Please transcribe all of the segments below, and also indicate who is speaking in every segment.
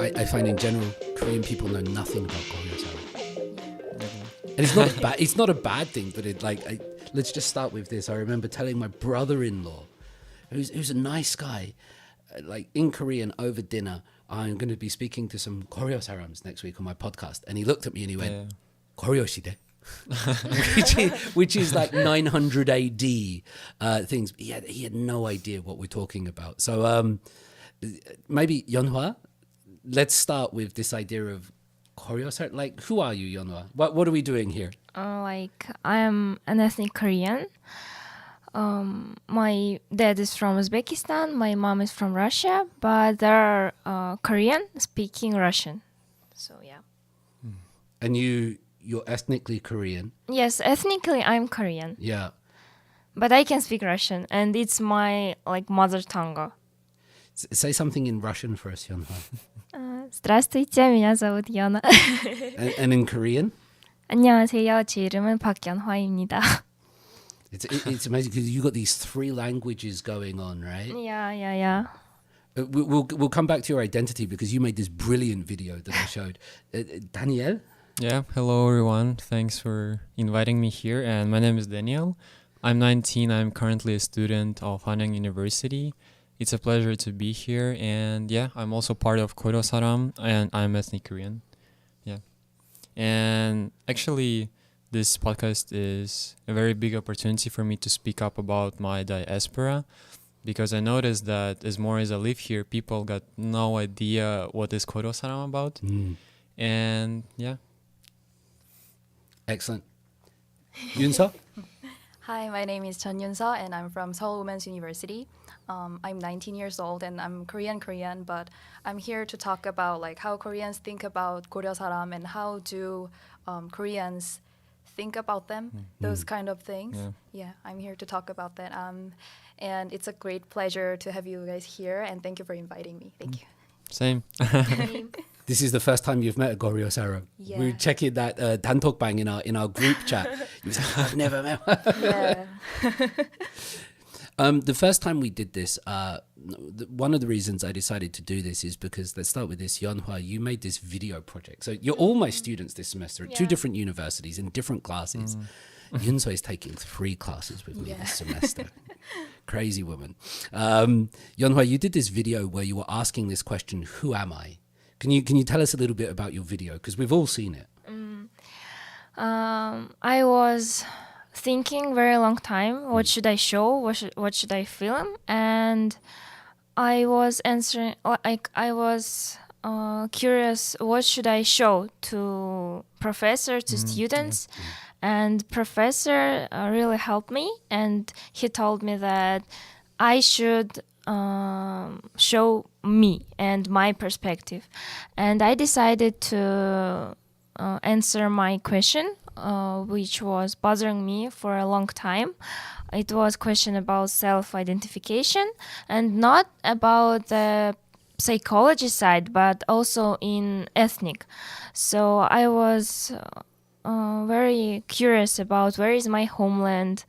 Speaker 1: I find in general Korean people know nothing about Koryo Saram. And it's not a bad thing, but let's just start with this. I remember telling my brother-in-law, who's a nice guy, like in Korean over dinner, I'm going to be speaking to some Koryo Sarams next week on my podcast. And he looked at me and he went, Koryo shide. which is like 900 AD things. He had no idea what we're talking about. So maybe Yeonhwa, let's start with this idea of Koryo. Like, who are you, Yeonhwa? What are we doing here?
Speaker 2: I am an ethnic Korean. My dad is from Uzbekistan. My mom is from Russia, but they're Korean speaking Russian. So yeah.
Speaker 1: And you're ethnically Korean?
Speaker 2: Yes, ethnically I'm Korean.
Speaker 1: Yeah.
Speaker 2: But I can speak Russian, and it's my mother tongue.
Speaker 1: Say something in Russian for us, Yeonhwa.
Speaker 2: Здравствуйте, меня зовут Йона.
Speaker 1: And in Korean?
Speaker 2: 안녕하세요, 제 이름은 박연화입니다.
Speaker 1: It's amazing because you got these three languages going on, right?
Speaker 2: Yeah.
Speaker 1: We'll come back to your identity because you made this brilliant video that I showed. Daniel?
Speaker 3: Yeah, hello everyone. Thanks for inviting me here. And my name is Daniel. I'm 19. I'm currently a student of Hanyang University. It's a pleasure to be here. And yeah, I'm also part of Koryo Saram and I'm ethnic Korean. Yeah. And actually, this podcast is a very big opportunity for me to speak up about my diaspora because I noticed that as more as I live here, people got no idea what is Koryo Saram about. And yeah.
Speaker 1: Excellent. Yunso?
Speaker 4: Hi, my name is Chun Yunso and I'm from Seoul Women's University. I'm 19 years old and I'm Korean, but I'm here to talk about how Koreans think about Koryo Saram and how do Koreans think about them, those kind of things. Yeah, I'm here to talk about that. And it's a great pleasure to have you guys here and thank you for inviting me. Thank you.
Speaker 3: Same.
Speaker 1: This is the first time you've met a Koryo Saram.
Speaker 4: Yeah.
Speaker 1: We were checking that 단톡방 in our group chat. You was like, I've never met one.
Speaker 4: Yeah.
Speaker 1: The first time we did this, one of the reasons I decided to do this is because, let's start with this, Yeonhwa, you made this video project. So you're all my students this semester at two different universities in different classes. Yunso is taking 3 classes with me this semester. Crazy woman. Yeonhwa, you did this video where you were asking this question, who am I? Can you tell us a little bit about your video? Because we've all seen it.
Speaker 2: I was thinking very long time, what should I show, what should I film? And I was answering, I was curious, what should I show to professor, to students? And professor really helped me, and he told me that I should show me and my perspective. And I decided to answer my question, which was bothering me for a long time. It was a question about self-identification and not about the psychology side, but also in ethnic. So I was very curious about where is my homeland,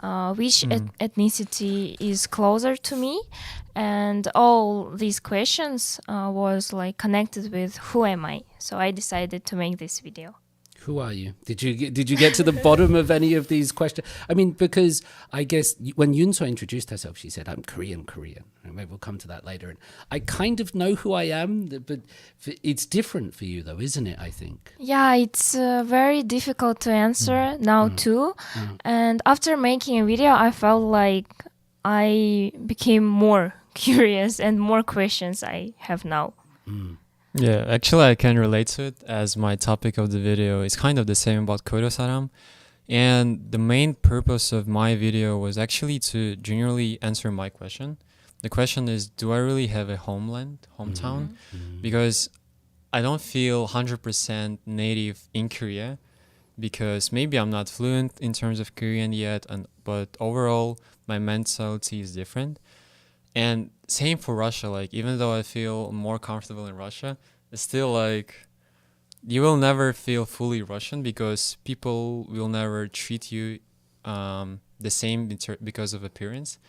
Speaker 2: which ethnicity is closer to me, and all these questions was connected with who am I. So I decided to make this video.
Speaker 1: Who are you? Did you get to the bottom of any of these questions? I mean, because I guess when Yunso introduced herself, she said, I'm Korean. And maybe we'll come to that later. And I kind of know who I am, but it's different for you though, isn't it, I think?
Speaker 2: Yeah, it's very difficult to answer now too. And after making a video, I felt like I became more curious and more questions I have now.
Speaker 3: Yeah, actually I can relate to it as my topic of the video is kind of the same about Koryo Saram. And the main purpose of my video was actually to genuinely answer my question. The question is, do I really have a hometown? Because I don't feel 100% native in Korea because maybe I'm not fluent in terms of Korean yet, but overall my mentality is different. And same for Russia, even though I feel more comfortable in Russia, it's still you will never feel fully Russian because people will never treat you the same because of appearance.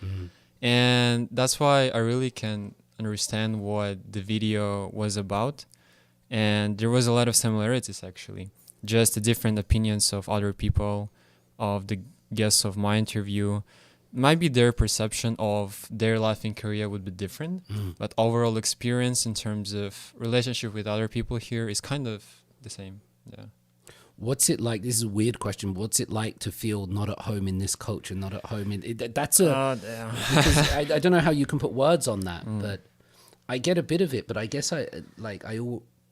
Speaker 3: And that's why I really can understand what the video was about. And there was a lot of similarities, actually. Just the different opinions of other people, of the guests of my interview. Might be their perception of their life in Korea would be different, but overall experience in terms of relationship with other people here is kind of the same. Yeah.
Speaker 1: What's it like? This is a weird question. What's it like to feel not at home in this culture, not at home in that's a because I don't know how you can put words on that, but I get a bit of it. But I guess I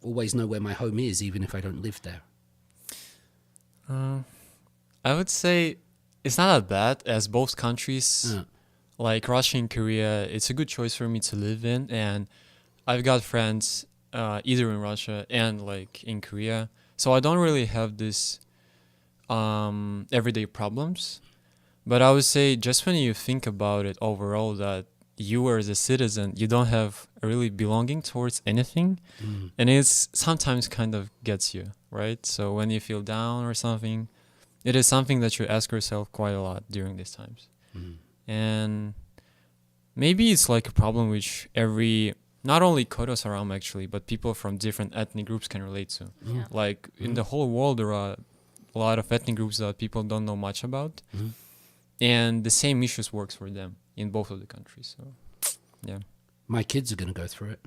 Speaker 1: always know where my home is, even if I don't live there.
Speaker 3: I would say it's not that bad, as both countries, like Russia and Korea, it's a good choice for me to live in, and I've got friends either in Russia and like in Korea. So I don't really have this everyday problems. But I would say just when you think about it overall, that you as a citizen, you don't have a really belonging towards anything. And it's sometimes kind of gets you, right? So when you feel down or something, it is something that you ask yourself quite a lot during these times. And maybe it's like a problem which not only Koryo Saram actually, but people from different ethnic groups can relate to. Like in the whole world, there are a lot of ethnic groups that people don't know much about. And the same issues works for them in both of the countries. So, yeah.
Speaker 1: My kids are going to go through it.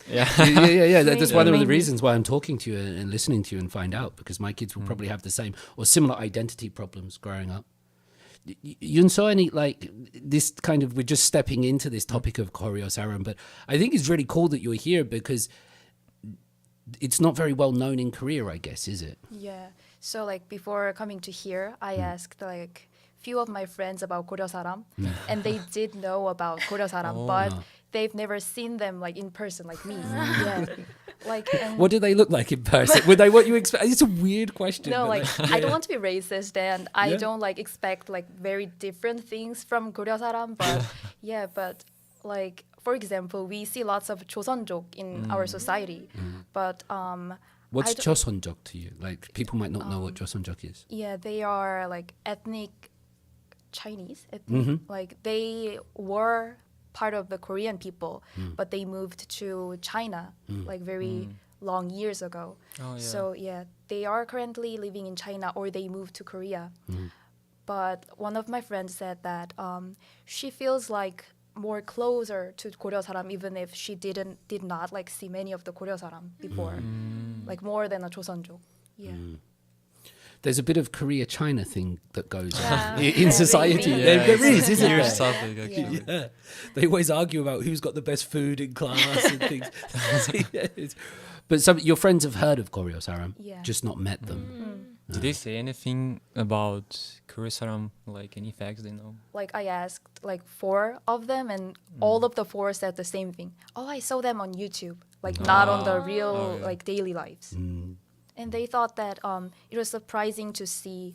Speaker 3: Yeah.
Speaker 1: yeah. That's one of the reasons why I'm talking to you and listening to you and find out, because my kids will probably have the same or similar identity problems growing up. Yunso, any like this kind of, we're just stepping into this topic of Koryo Saram, but I think it's really cool that you're here because it's not very well known in Korea, I guess, is it?
Speaker 4: Yeah. So like before coming to here, I asked like few of my friends about Koryo Saram, and they did know about Koryo Saram, but they've never seen them like in person, like me. Yeah. Like,
Speaker 1: what do they look like in person? Were they what you expect? It's a weird question.
Speaker 4: No, like I don't want to be racist, and I don't like expect like very different things from Koryo Saram, but but like for example, we see lots of Joseonjok in our society, but
Speaker 1: what's Joseonjok to you? Like people might not know what Joseonjok is.
Speaker 4: Yeah, they are like ethnic Chinese, like they were part of the Korean people, but they moved to China like very long years ago. So they are currently living in China, or they moved to Korea. But one of my friends said that she feels like more closer to Koryo Saram, even if she did not like see many of the Koryo Saram before, like more than a Joseonjok.
Speaker 1: There's a bit of Korea-China thing that goes on in society.
Speaker 3: Yeah,
Speaker 1: there is, isn't
Speaker 3: huge
Speaker 1: there?
Speaker 3: topic, actually.
Speaker 1: Yeah. They always argue about who's got the best food in class and things. But your friends have heard of Koryo Saram, just not met them.
Speaker 3: Did they say anything about Koryo Saram, like any facts they know?
Speaker 4: Like I asked like 4 of them, and all of the 4 said the same thing. Oh, I saw them on YouTube, like not on the real like daily lives. And they thought that it was surprising to see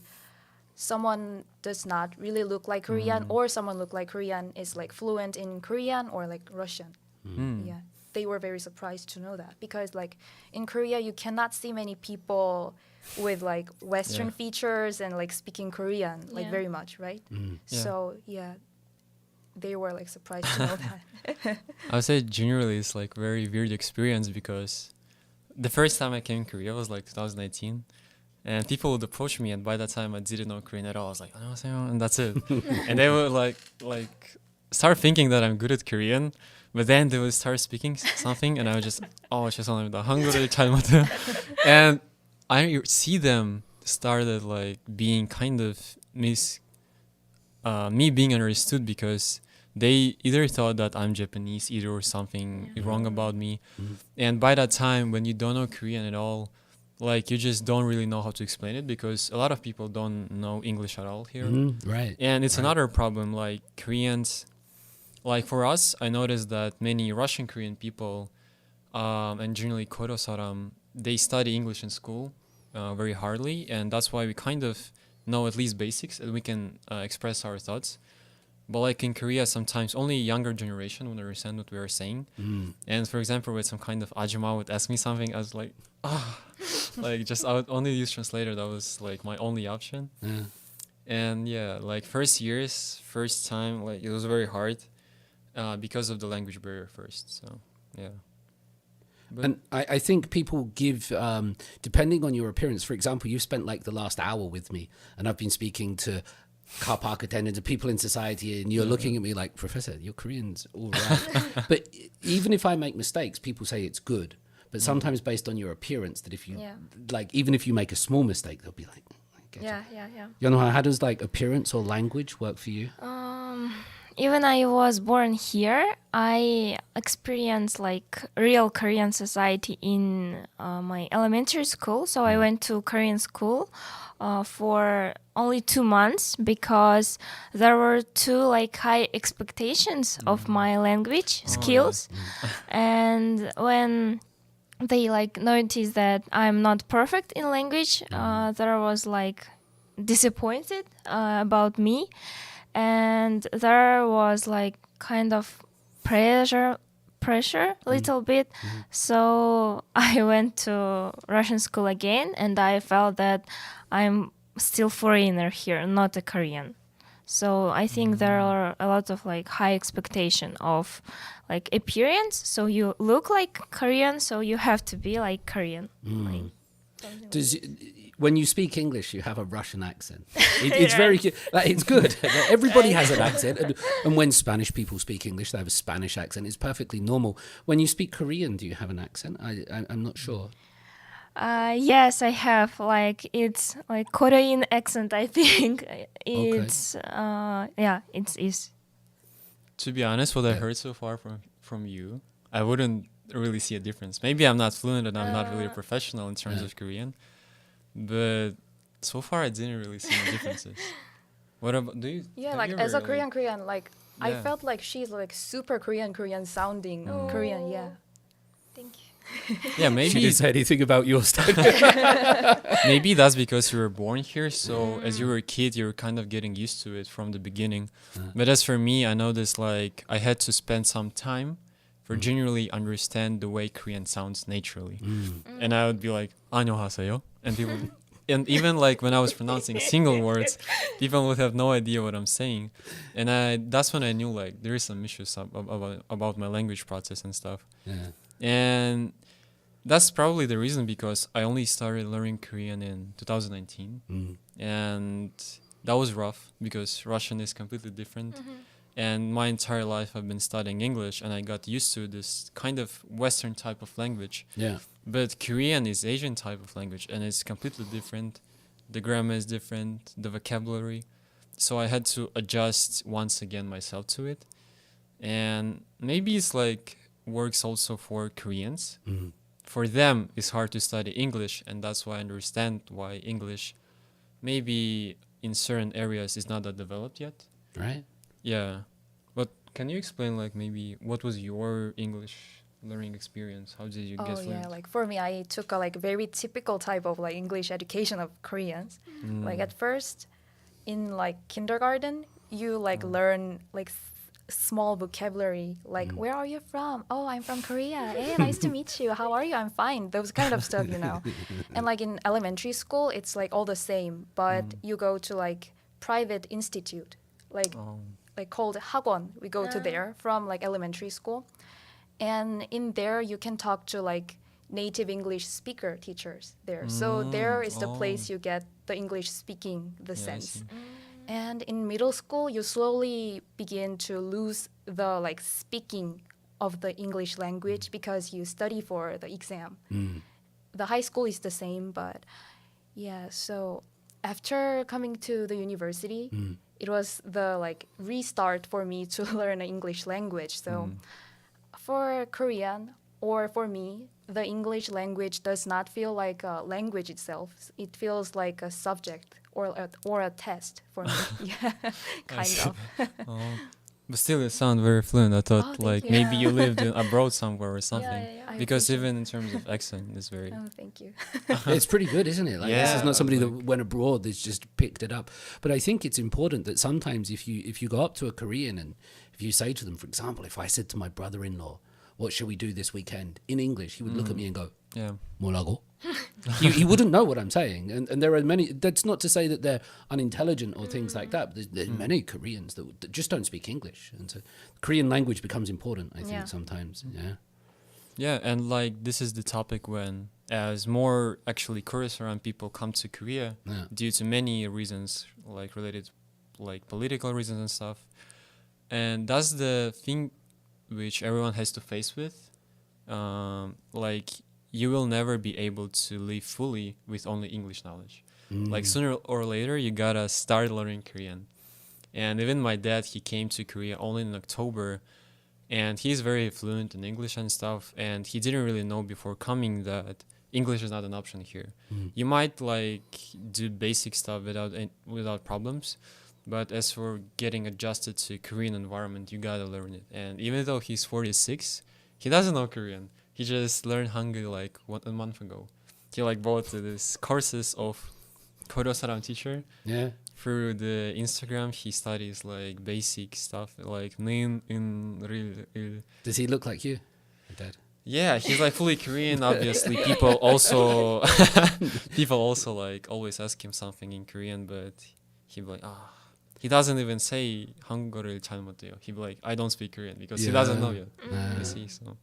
Speaker 4: someone does not really look like Korean, or someone look like Korean is like fluent in Korean or like Russian. Yeah, they were very surprised to know that, because like in Korea you cannot see many people with like Western features and like speaking Korean like very much, right? So they were like surprised to know that.
Speaker 3: I would say generally it's like very weird experience, because the first time I came in Korea was like 2019, and people would approach me, and by that time I didn't know Korean at all. I was like, "안녕하세요," and that's it. And they would like start thinking that I'm good at Korean, but then they would start speaking something, and I would just, 죄송합니다, 한국어를 잘 못해요. And I see them started like being kind of me being understood, because they either thought that I'm Japanese, or something wrong about me. And by that time, when you don't know Korean at all, like you just don't really know how to explain it, because a lot of people don't know English at all here.
Speaker 1: Right.
Speaker 3: And it's another problem, like Koreans, like for us, I noticed that many Russian Korean people, and generally Koryo Saram, they study English in school very hardly, and that's why we kind of know at least basics, and we can express our thoughts. But like in Korea, sometimes only younger generation would understand what we are saying. And for example, with some kind of ajumma would ask me something, I was like, like just I would only use translator. That was like my only option. And like first time, like it was very hard. because of the language barrier first. So yeah. But
Speaker 1: And I think people give, depending on your appearance, for example, you've spent like the last hour with me and I've been speaking to car park attendants and people in society and you're looking at me like, Professor, your Korean's all right. But even if I make mistakes, people say it's good. But sometimes based on your appearance, that if you, like, even if you make a small mistake, they'll be like, I get it. You know, how does like appearance or language work for you?
Speaker 2: Even I was born here, I experienced like real Korean society in my elementary school. So I went to Korean school for only 2 months because there were too like high expectations of my language skills. And when they like noticed that I'm not perfect in language, there was like disappointed about me. And there was like kind of pressure a little bit. So I went to Russian school again and I felt that I'm still foreigner here, not a Korean. So I think there are a lot of like high expectation of like appearance. So you look like Korean, so you have to be like Korean. Like,
Speaker 1: Does when you speak English, you have a Russian accent. It's very good. Like, it's good. Everybody has an accent. And when Spanish people speak English, they have a Spanish accent. It's perfectly normal. When you speak Korean, do you have an accent? I'm not sure.
Speaker 2: Yes, I have. Like it's like Korean accent. I think it's it's.
Speaker 3: to be honest, what I heard so far from you, I wouldn't really see a difference. Maybe I'm not fluent and I'm not really a professional in terms of Korean, but so far I didn't really see any differences. What about do you?
Speaker 4: Yeah,
Speaker 3: have
Speaker 4: like
Speaker 3: you
Speaker 4: as a
Speaker 3: ever,
Speaker 4: Korean, like I
Speaker 3: Yeah.
Speaker 4: felt like she's like super Korean sounding Korean. Yeah.
Speaker 2: Thank you.
Speaker 3: Yeah,
Speaker 1: She
Speaker 3: maybe
Speaker 1: didn't say anything about your stuff.
Speaker 3: maybe that's because you were born here. So as you were a kid, you were kind of getting used to it from the beginning. But as for me, I noticed like I had to spend some time for genuinely understand the way Korean sounds naturally. And I would be like, 안녕하세요. And people, and even like when I was pronouncing single words, people would have no idea what I'm saying. And that's when I knew like there is some issues about my language process and stuff.
Speaker 1: Yeah.
Speaker 3: And that's probably the reason because I only started learning Korean in 2019. And that was rough because Russian is completely different. And my entire life I've been studying English and I got used to this kind of Western type of language.
Speaker 1: Yeah.
Speaker 3: But Korean is Asian type of language and it's completely different. The grammar is different, the vocabulary. So I had to adjust once again myself to it. And maybe it's like works also for Koreans. For them, it's hard to study English, and that's why I understand why English maybe in certain areas is not that developed yet.
Speaker 1: Right.
Speaker 3: Yeah. But can you explain like maybe what was your English learning experience? How did you get
Speaker 4: Oh
Speaker 3: fluent?
Speaker 4: yeah, like for me, I took a like very typical type of like English education of Koreans. Like at first, in like kindergarten, you like learn like small vocabulary, like where are you from? Oh, I'm from Korea. Hey, nice to meet you. How are you? I'm fine. Those kind of stuff, you know. And like in elementary school, it's like all the same, but you go to like private institute, like called 학원. We go to there from like elementary school. And in there, you can talk to like native English speaker teachers there. So there is the place you get the English speaking, the
Speaker 3: Yeah, I
Speaker 4: sense.
Speaker 3: see.
Speaker 4: And in middle school, you slowly begin to lose the like speaking of the English language because you study for the exam. The high school is the same, but yeah. So after coming to the university, it was the like restart for me to learn the English language. So for Korean or for me, the English language does not feel like a language itself. It feels like a subject or a test for me. Yeah, kind of.
Speaker 3: But still, it sounds very fluent. I thought
Speaker 4: thank
Speaker 3: like
Speaker 4: you.
Speaker 3: maybe you lived abroad somewhere or something.
Speaker 4: I
Speaker 3: Because
Speaker 4: appreciate
Speaker 3: even in terms of accent, it's very.
Speaker 4: Oh, thank you.
Speaker 1: It's pretty good, isn't it? Like this is
Speaker 3: Yeah,
Speaker 1: not somebody
Speaker 3: like-
Speaker 1: that went abroad that's just picked it up. But I think it's important that sometimes if you go up to a Korean and if you say to them, for example, if I said to my brother-in-law, what shall we do this weekend? In English, he would look at me and go,
Speaker 3: Yeah.
Speaker 1: 뭐라고? He wouldn't know what I'm saying. And there are many, that's not to say that they're unintelligent or things like that. But there's many Koreans that just don't speak English. And so Korean language becomes important, I think,
Speaker 2: Yeah.
Speaker 1: sometimes. Yeah.
Speaker 3: Yeah, and like this is the topic when, as more actually Korean people come to Korea
Speaker 1: Yeah.
Speaker 3: due to many reasons, like related, like political reasons and stuff. And that's the thing which everyone has to face with. Like you will never be able to live fully with only English knowledge. Like sooner or later, you gotta start learning Korean. And even my dad, he came to Korea only in October, and he's very fluent in English and stuff. And he didn't really know before coming that English is not an option here. You might like do basic stuff without problems, but as for getting adjusted to Korean environment, you gotta learn it. And even though he's 46, he doesn't know Korean. He just learned Hangul like a month ago. He like bought this courses of Koryo Saram teacher.
Speaker 1: Yeah.
Speaker 3: Through the Instagram, he studies like basic stuff like nin in real.
Speaker 1: Does he look like you, your dad?
Speaker 3: Yeah, he's like fully Korean. Obviously, people also like always ask him something in Korean, but he be like he doesn't even say 한국어를 잘 못해요. He be like, I don't speak Korean because he doesn't know yet. You see, so.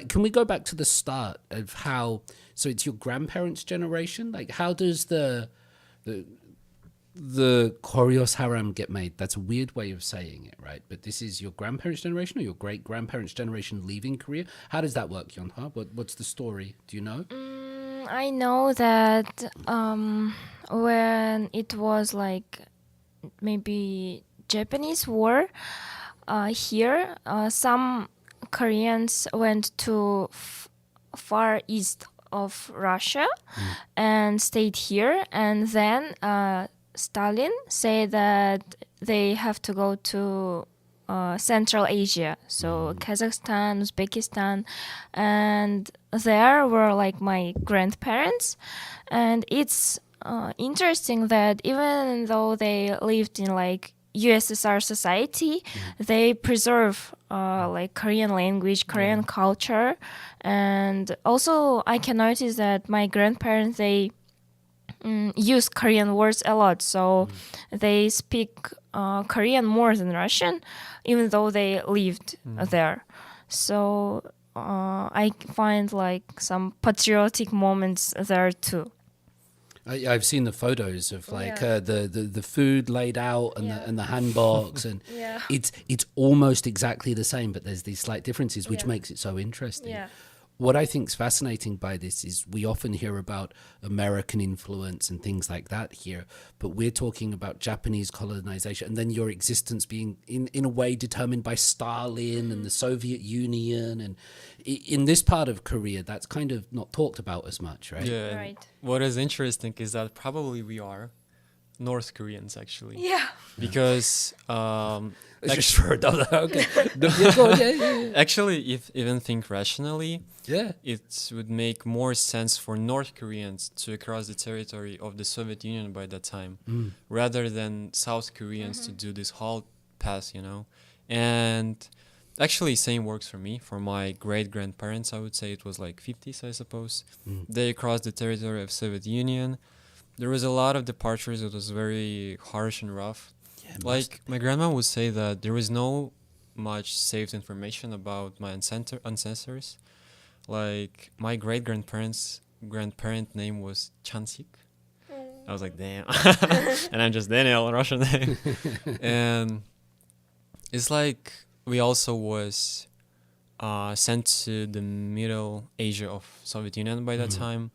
Speaker 1: Can we go back to the start of how? So it's your grandparents' generation. Like, how does the Koryo Saram get made? That's a weird way of saying it, right? But this is your grandparents' generation or your great grandparents' generation leaving Korea. How does that work, Yonha? What's the story? Do you know?
Speaker 2: I know that when it was like maybe Japanese war here, some Koreans went to far east of Russia and stayed here, and then Stalin said that they have to go to Central Asia, so Kazakhstan, Uzbekistan, and there were like my grandparents. And it's interesting that even though they lived in like USSR society, they preserve like Korean language, Korean culture. And also I can notice that my grandparents, they use Korean words a lot, so they speak Korean more than Russian, even though they lived there. So I find like some patriotic moments there too.
Speaker 1: I've seen the photos of like the food laid out and the handbox, and it's almost exactly the same, but there's these slight differences, which makes it so interesting.
Speaker 2: Yeah.
Speaker 1: What I think is fascinating by this is we often hear about American influence and things like that here, but we're talking about Japanese colonization and then your existence being in a way determined by Stalin and the Soviet Union. And in this part of Korea, that's kind of not talked about as much, right?
Speaker 3: Yeah. and
Speaker 2: Right.
Speaker 3: What is interesting is that probably we are North Koreans actually.
Speaker 2: Yeah.
Speaker 3: Because
Speaker 1: Just for another, okay. No, yeah, go on, yeah.
Speaker 3: actually, if even think rationally,
Speaker 1: Yeah.
Speaker 3: it would make more sense for North Koreans to cross the territory of the Soviet Union by that time, rather than South Koreans to do this whole pass, you know. And actually, same works for me. For my great grandparents, I would say it was like 50s, I suppose. They crossed the territory of Soviet Union. There was a lot of departures. It was very harsh and rough.
Speaker 1: Yeah,
Speaker 3: Like my grandma would say that there was no much saved information about my ancestors. Like my great grandparent name was Chansik. I was like, damn. And I'm just Daniel, Russian name. And it's like we also was sent to the Middle Asia of Soviet Union by that time.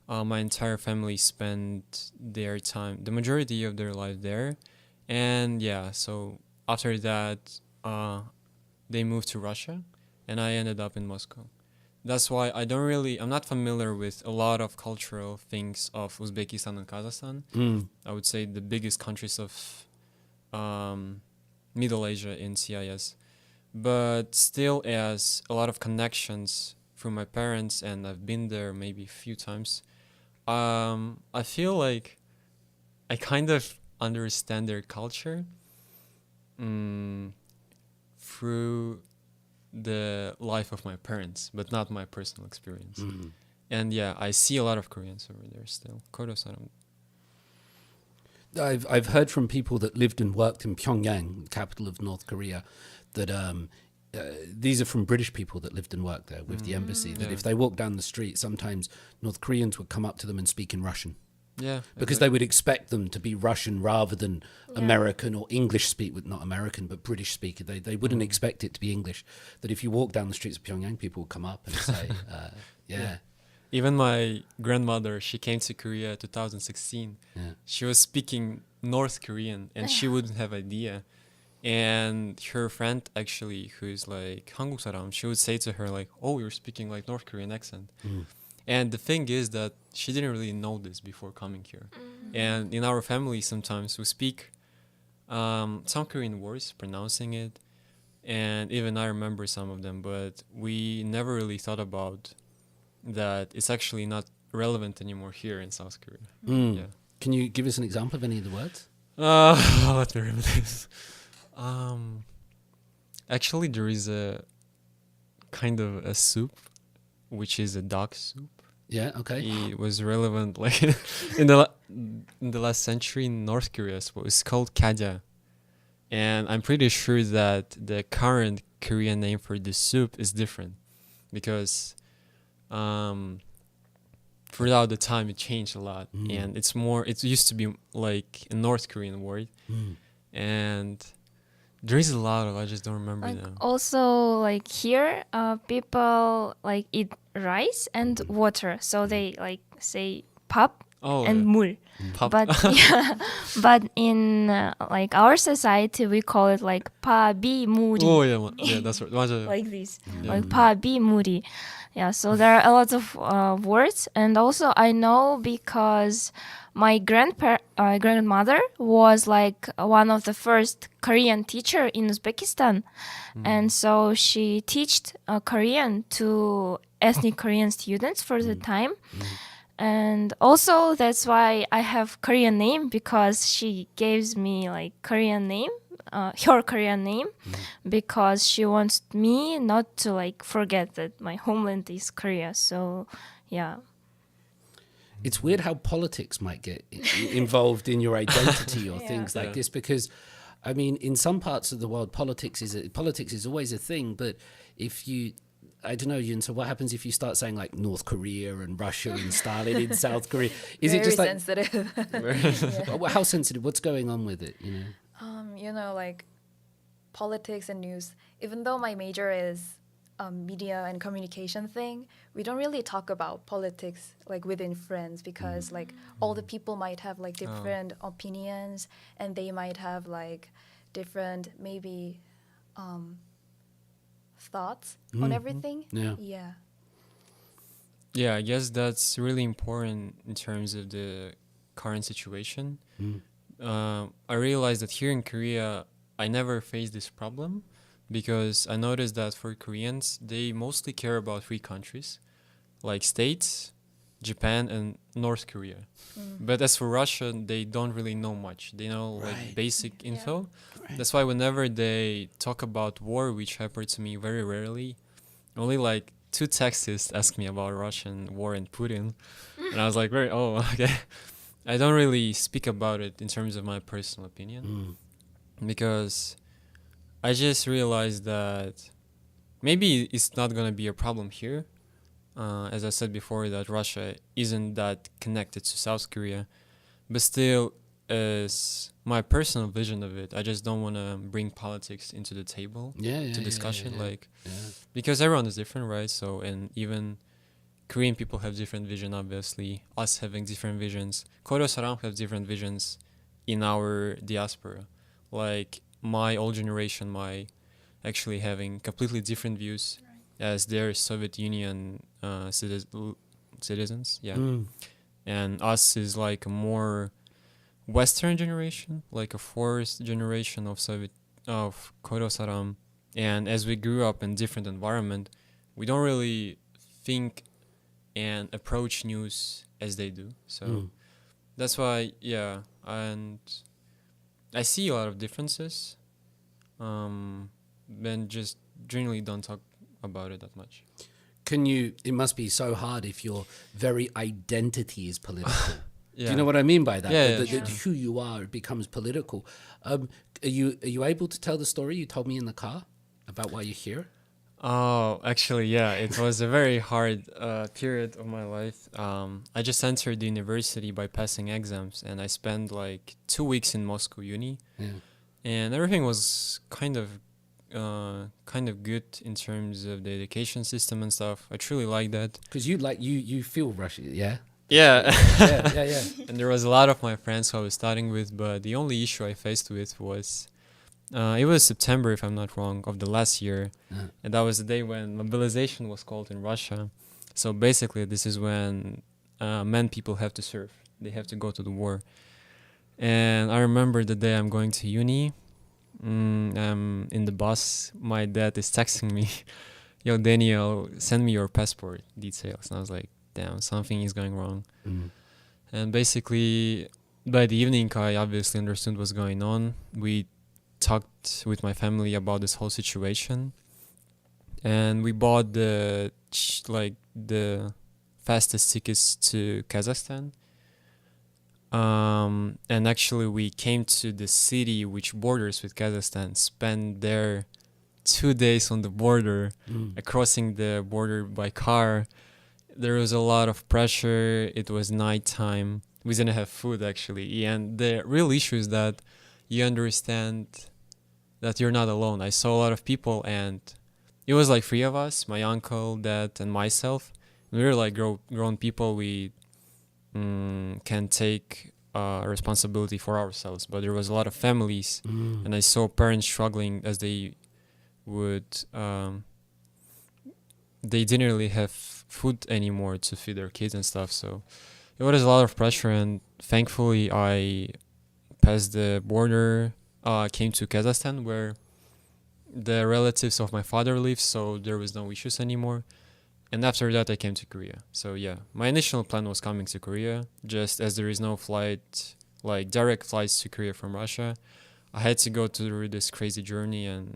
Speaker 3: My entire family spent their time, the majority of their life there. And yeah, so after that, they moved to Russia, and I ended up in Moscow. That's why I'm not familiar with a lot of cultural things of Uzbekistan and Kazakhstan. I would say the biggest countries of Middle Asia in CIS. But still, as a lot of connections from my parents, and I've been there maybe a few times, I feel like I kind of understand their culture through the life of my parents, but not my personal experience. And yeah, I see a lot of Koreans over there still. Koryo Saram.
Speaker 1: I've heard from people that lived and worked in Pyongyang, capital of North Korea, that these are from British people that lived and worked there with the embassy. That
Speaker 3: Yeah.
Speaker 1: if they walked down the street, sometimes North Koreans would come up to them and speak in Russian
Speaker 3: Yeah.
Speaker 1: because they would expect them to be Russian rather than American or English speak with not American but British speaker. They wouldn't expect it to be English. That if you walk down the streets of Pyongyang, people would come up and say, yeah.
Speaker 3: Even my grandmother, she came to Korea 2016.
Speaker 1: Yeah.
Speaker 3: She was speaking North Korean and she wouldn't have idea. And her friend actually, who's like 한국 사람, she would say to her like, "Oh, you're speaking like North Korean accent." And the thing is that she didn't really know this before coming here. And in our family, sometimes we speak some Korean words, pronouncing it, and even I remember some of them, but we never really thought about that it's actually not relevant anymore here in South Korea. Yeah.
Speaker 1: Can you give us an example of any of the words?
Speaker 3: Let me reminisce. Actually, there is a kind of a soup, which is a dog soup.
Speaker 1: Yeah, okay.
Speaker 3: It was relevant like in the last century in North Korea. So it's called kaja, and I'm pretty sure that the current Korean name for this soup is different because throughout the time it changed a lot, and it's more. It used to be like a North Korean word, and there is a lot of I just don't remember
Speaker 2: Like
Speaker 3: now.
Speaker 2: also like here, people like eat rice and water, so they like say pap
Speaker 3: Oh,
Speaker 2: and 물.
Speaker 3: pop.
Speaker 2: But yeah, but in like our society, we call it like 밥이 물이.
Speaker 3: Oh yeah, yeah, that's right. 맞아요.
Speaker 2: Like this,
Speaker 3: Yeah.
Speaker 2: like 밥이 물이. Yeah, so there are a lot of words, and also I know because my grandmother was like one of the first Korean teacher in Uzbekistan, and so she taught Korean to ethnic Korean students for the time. And also that's why I have Korean name, because she gives me like Korean name, her Korean name, because she wants me not to like forget that my homeland is Korea. So yeah.
Speaker 1: It's weird how politics might get involved in your identity or things like this, because I mean, in some parts of the world, politics is always a thing. But if you, I don't know, Yun, so what happens if you start saying like North Korea and Russia and Stalin in South Korea? Is
Speaker 4: Very
Speaker 1: it just like
Speaker 4: sensitive.
Speaker 1: how sensitive? What's going on with it? You know.
Speaker 4: You know, like politics and news. Even though my major is media and communication thing, we don't really talk about politics like within friends, because like all the people might have like different opinions, and they might have like different maybe thoughts on everything.
Speaker 1: Yeah.
Speaker 3: Yeah, I guess that's really important in terms of the current situation. I realized that here in Korea, I never faced this problem, because I noticed that for Koreans, they mostly care about three countries, like States, Japan, and North Korea. But as for Russia, they don't really know much. They know like basic info. That's why whenever they talk about war, which happened to me very rarely, only like 2 textists asked me about Russian war and Putin. And I was like, okay. I don't really speak about it in terms of my personal opinion, because I just realized that maybe it's not going to be a problem here. As I said before, that Russia isn't that connected to South Korea. But still, as my personal vision of it, I just don't want to bring politics into the table to discussion. Because everyone is different, right? So, and even Korean people have different vision, obviously. Us having different visions. Koryo Saram have different visions in our diaspora. Like, my old generation actually having completely different views as their Soviet Union citizens, and us is like a more Western generation, like a fourth generation of Koryo Saram. And as we grew up in different environment, we don't really think and approach news as they do. So that's why, and I see a lot of differences, but just generally don't talk about it that much.
Speaker 1: It must be so hard if your very identity is political.
Speaker 3: Yeah.
Speaker 1: Do you know what I mean by that?
Speaker 3: Yeah,
Speaker 1: That who you are becomes political. Are you able to tell the story you told me in the car about why you're here?
Speaker 3: Oh, actually, yeah, it was a very hard period of my life. I just entered the university by passing exams, and I spent like 2 weeks in Moscow uni, and everything was kind of good in terms of the education system and stuff. I truly like that.
Speaker 1: Because you feel Russian, yeah?
Speaker 3: Yeah.
Speaker 1: yeah.
Speaker 3: And there was a lot of my friends who I was studying with, but the only issue I faced with was it was September, if I'm not wrong, of the last year, and that was the day when mobilization was called in Russia. So basically, this is when men people have to serve. They have to go to the war. And I remember the day I'm going to uni. I'm in the bus. My dad is texting me, "Yo, Daniel, send me your passport details." And I was like, "Damn, something is going wrong." And basically, by the evening, I obviously understood what's going on. We talked with my family about this whole situation, and we bought the fastest tickets to Kazakhstan. And actually, we came to the city which borders with Kazakhstan, spent there 2 days on the border, crossing the border by car. There was a lot of pressure. It was nighttime. We didn't have food, actually. And the real issue is that you understand that you're not alone. I saw a lot of people, and it was like 3 of us, my uncle, dad, and myself. We were like grown people. We can take responsibility for ourselves. But there was a lot of families, and I saw parents struggling as they would... they didn't really have food anymore to feed their kids and stuff. So it was a lot of pressure, and thankfully I passed the border, came to Kazakhstan, where the relatives of my father live, so there was no issues anymore. And after that, I came to Korea. So yeah, my initial plan was coming to Korea, just as there is no flight, like direct flights to Korea from Russia. I had to go through this crazy journey, and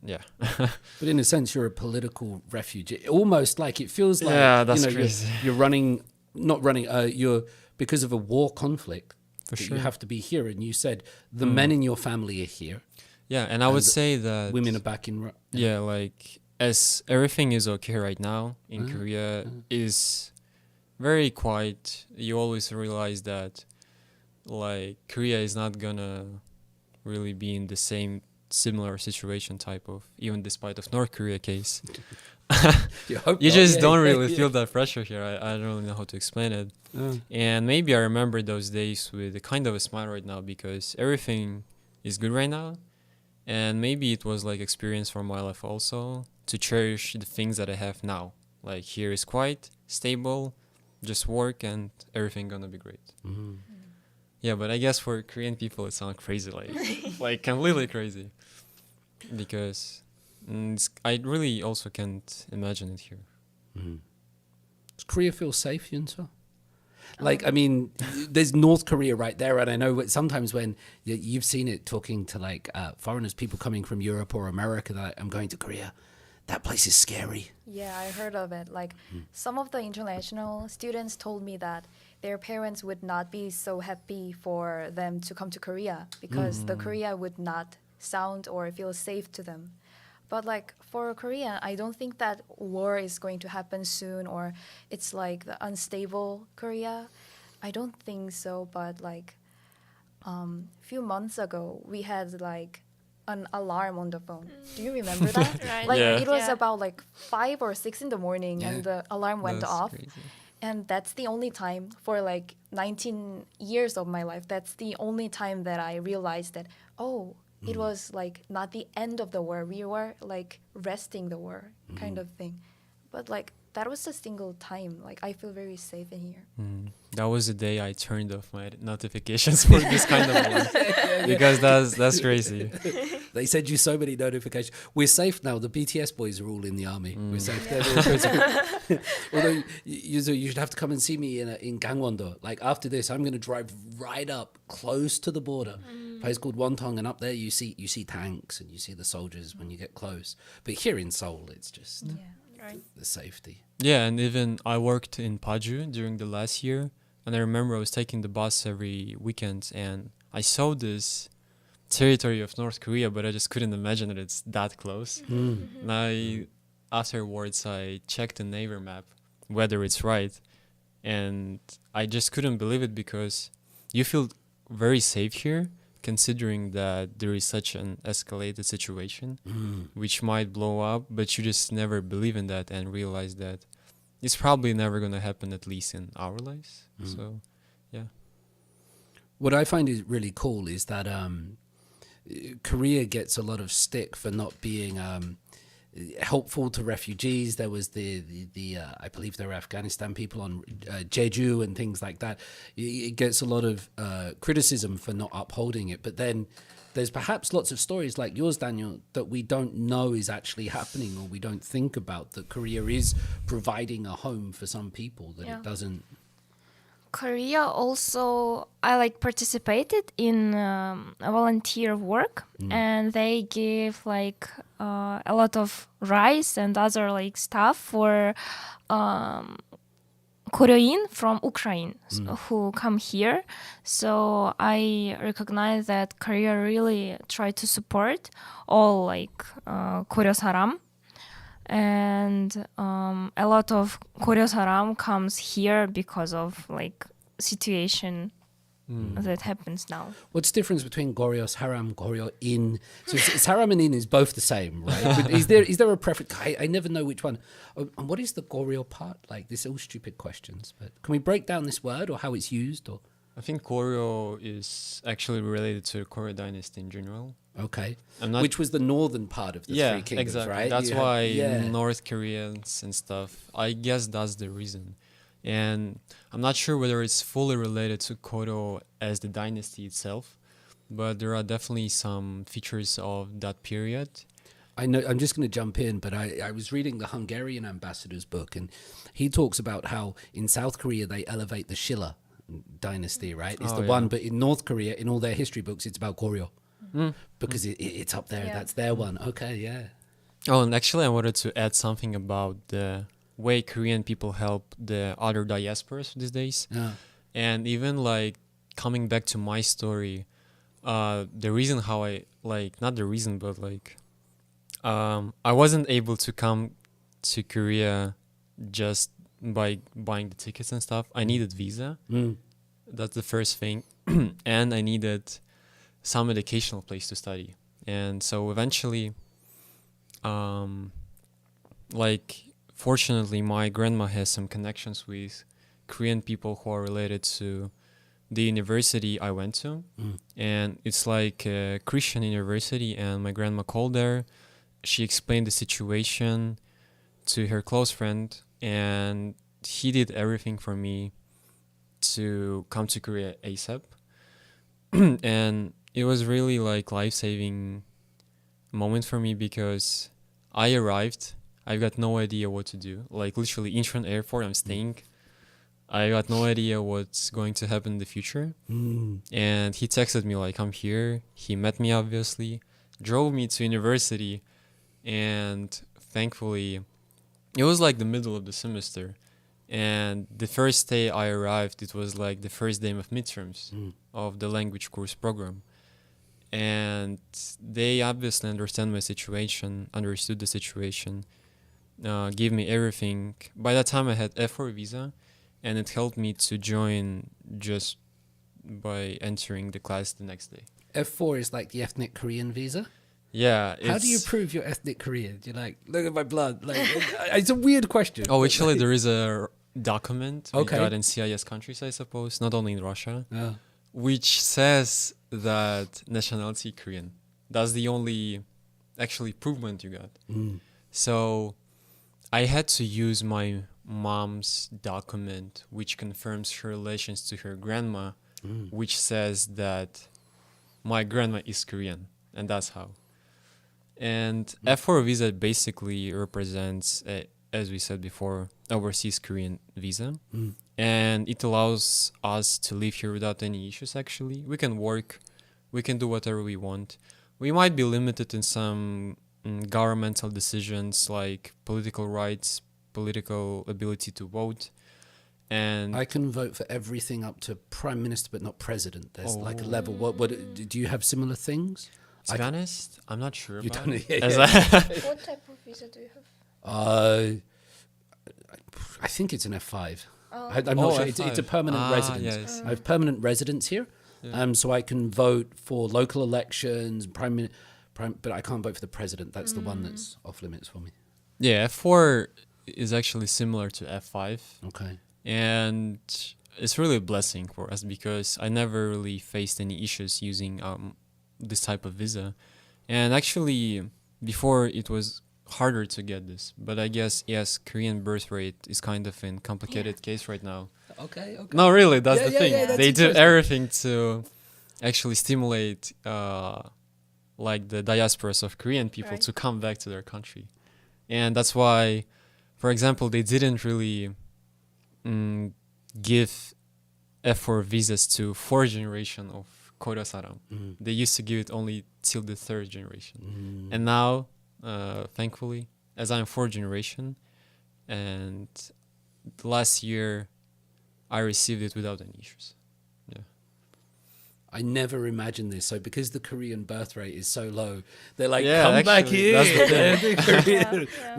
Speaker 3: yeah.
Speaker 1: But in a sense, you're a political refugee. Almost like it feels like
Speaker 3: that's crazy.
Speaker 1: You're running, not running. You're because of a war conflict.
Speaker 3: For sure.
Speaker 1: You have to be here, and you said the men in your family are here.
Speaker 3: Yeah, and I would say that
Speaker 1: women are back in.
Speaker 3: Yeah, like as everything is okay right now in Korea, is very quiet. You always realize that, like, Korea is not gonna really be in the same similar situation type of, even despite of North Korea case. You just don't really feel that pressure here. I don't really know how to explain it. And maybe I remember those days with a kind of a smile right now, because everything is good right now. And maybe it was like experience from my life also, to cherish the things that I have now. Like, here is quiet, stable, just work, and everything gonna be great. Yeah, but I guess for Korean people it sounds crazy, like completely crazy, because I really also can't imagine it here.
Speaker 1: Does Korea feel safe, Yunso? Like, I mean, there's North Korea right there, and I know sometimes when you've seen it talking to like foreigners, people coming from Europe or America, that I'm going to Korea. That place is scary.
Speaker 4: Yeah, I heard of it. Like, some of the international students told me that their parents would not be so happy for them to come to Korea, because the Korea would not sound or feel safe to them. But like, for Korea, I don't think that war is going to happen soon, or it's like the unstable Korea. I don't think so. But like, few months ago, we had like an alarm on the phone. Do you remember that?
Speaker 2: Right.
Speaker 4: Like,
Speaker 3: Yeah.
Speaker 4: it was about like 5 or 6 in the morning, and the alarm went
Speaker 3: That's
Speaker 4: off.
Speaker 3: crazy.
Speaker 4: And that's the only time for like 19 years of my life. That's the only time that I realized that, it was like not the end of the war. We were like resting the war kind of thing. But like, that was a single time. Like, I feel very safe in here.
Speaker 3: That was the day I turned off my notifications for this kind of alarm, because that's crazy.
Speaker 1: They send you so many notifications. We're safe now. The BTS boys are all in the army. We're safe. They're all prison. Although you should have to come and see me in Gangwon-do. Like, after this, I'm going to drive right up close to the border. A place called Wonton, and up there you see tanks and you see the soldiers when you get close. But here in Seoul, it's just
Speaker 2: Right.
Speaker 1: the safety.
Speaker 3: Yeah, and even I worked in Paju during the last year, and I remember I was taking the bus every weekend, and I saw this territory of North Korea, but I just couldn't imagine that it's that close. And afterwards, I checked the neighbor map, whether it's right, and I just couldn't believe it because you feel very safe here, considering that there is such an escalated situation which might blow up, but you just never believe in that and realize that it's probably never going to happen, at least in our lives. So, yeah.
Speaker 1: What I find is really cool is that Korea gets a lot of stick for not being helpful to refugees. There was the I believe there were Afghanistan people on Jeju and things like that. It gets a lot of criticism for not upholding it. But then there's perhaps lots of stories like yours, Daniel, that we don't know is actually happening, or we don't think about, that Korea is providing a home for some people, that it doesn't.
Speaker 2: Korea also, I like participated in a volunteer work, and they give like a lot of rice and other like stuff for Koryoin from Ukraine who come here. So I recognize that Korea really try to support all like Koryo Saram. And a lot of Koryo Saram comes here because of like situation that happens now.
Speaker 1: What's the difference between Koryo Saram, Koryo In? So Saram and In is both the same, right? But is there a preference? I never know which one. And what is the Koryo part? Like, these are all stupid questions, but can we break down this word or how it's used? Or
Speaker 3: I think Koryo is actually related to the Koryo dynasty in general.
Speaker 1: okay,
Speaker 3: I'm not
Speaker 1: which was the northern part of the three kingdoms,
Speaker 3: exactly.
Speaker 1: right?
Speaker 3: That's
Speaker 1: You had-
Speaker 3: why
Speaker 1: yeah.
Speaker 3: North Koreans and stuff. I guess that's the reason. And I'm not sure whether it's fully related to Koryo as the dynasty itself, but there are definitely some features of that period.
Speaker 1: I know. I'm just going to jump in, but I was reading the Hungarian ambassador's book, and he talks about how in South Korea they elevate the Shilla dynasty, right? It's
Speaker 3: Oh,
Speaker 1: the
Speaker 3: yeah.
Speaker 1: one, but in North Korea, in all their history books, it's about Koryo because it's up there.
Speaker 4: Yeah.
Speaker 1: That's their one. Okay, yeah.
Speaker 3: Oh, and actually, I wanted to add something about the way Korean people help the other diasporas these days.
Speaker 1: Yeah.
Speaker 3: And even like coming back to my story, the reason how I like, not the reason, but like, I wasn't able to come to Korea just by buying the tickets and stuff. I needed visa. That's the first thing. And I needed some educational place to study. And so eventually, like, fortunately, my grandma has some connections with Korean people who are related to the university I went to. And it's like a Christian university, and my grandma called there. She explained the situation to her close friend, and he did everything for me to come to Korea ASAP. And it was really like life-saving moment for me because I arrived. I got no idea what to do. Like literally Incheon airport, I'm staying. I got no idea what's going to happen in the future. And he texted me like, I'm here. He met me, obviously, drove me to university. And thankfully, it was like the middle of the semester. And the first day I arrived, it was like the first day of midterms of the language course program. And they obviously understood the situation, gave me everything. By that time I had F4 visa, and it helped me to join just by entering the class the next day.
Speaker 1: F4 is like the ethnic Korean visa.
Speaker 3: Yeah.
Speaker 1: How do you prove you're ethnic Korean? You're like, look at my blood. Like, it's a weird question.
Speaker 3: Oh,
Speaker 1: but
Speaker 3: actually,
Speaker 1: like-
Speaker 3: there is a document we
Speaker 1: Okay.
Speaker 3: got in CIS countries, I suppose, not only in Russia,
Speaker 1: Oh.
Speaker 3: which says that nationality Korean. That's the only actually improvement you got. So I had to use my mom's document, which confirms her relations to her grandma, which says that my grandma is Korean, and that's how. And F4 visa basically represents, as we said before, overseas Korean visa. And it allows us to live here without any issues, actually. We can work, we can do whatever we want. We might be limited in some governmental decisions like political rights, political ability to vote. And
Speaker 1: I can vote for everything up to prime minister, but not president. There's like a
Speaker 3: Oh.
Speaker 1: level. What do you have similar things?
Speaker 3: to be honest, I'm not sure
Speaker 1: You
Speaker 3: about
Speaker 1: don't.
Speaker 3: it.
Speaker 1: Yeah,
Speaker 3: As
Speaker 1: yeah.
Speaker 2: What type of visa do you have?
Speaker 1: I think it's an F5.
Speaker 2: Oh.
Speaker 1: I'm not sure. It's a
Speaker 3: F5.
Speaker 1: permanent residence.
Speaker 3: Yeah, I see.
Speaker 1: I have permanent residence here,
Speaker 3: Yeah.
Speaker 1: so I can vote for local elections, but I can't vote for the president. That's the one that's off limits for me.
Speaker 3: Yeah, F4 is actually similar to F5.
Speaker 1: Okay.
Speaker 3: And it's really a blessing for us because I never really faced any issues using this type of visa. And actually, before it was harder to get this, but I guess, yes, Korean birth rate is kind of in complicated case right now.
Speaker 1: Okay.
Speaker 3: No, really, that's
Speaker 1: Yeah,
Speaker 3: the
Speaker 1: yeah,
Speaker 3: thing.
Speaker 1: yeah, that's
Speaker 3: They do
Speaker 1: interesting.
Speaker 3: everything to actually stimulate like the diasporas of Korean people
Speaker 4: Right.
Speaker 3: to come back to their country. And that's why, for example, they didn't really give F4 visas to fourth generation of Koryo Saram. They used to give it only till the third generation. And now, thankfully, as I'm fourth generation, and last year I received it without any issues.
Speaker 1: I never imagined this. So because the Korean birth rate is so low, they're like,
Speaker 3: Yeah,
Speaker 1: come back
Speaker 3: actually,
Speaker 1: here.
Speaker 3: that's the
Speaker 1: They're the Korean-
Speaker 2: Yeah.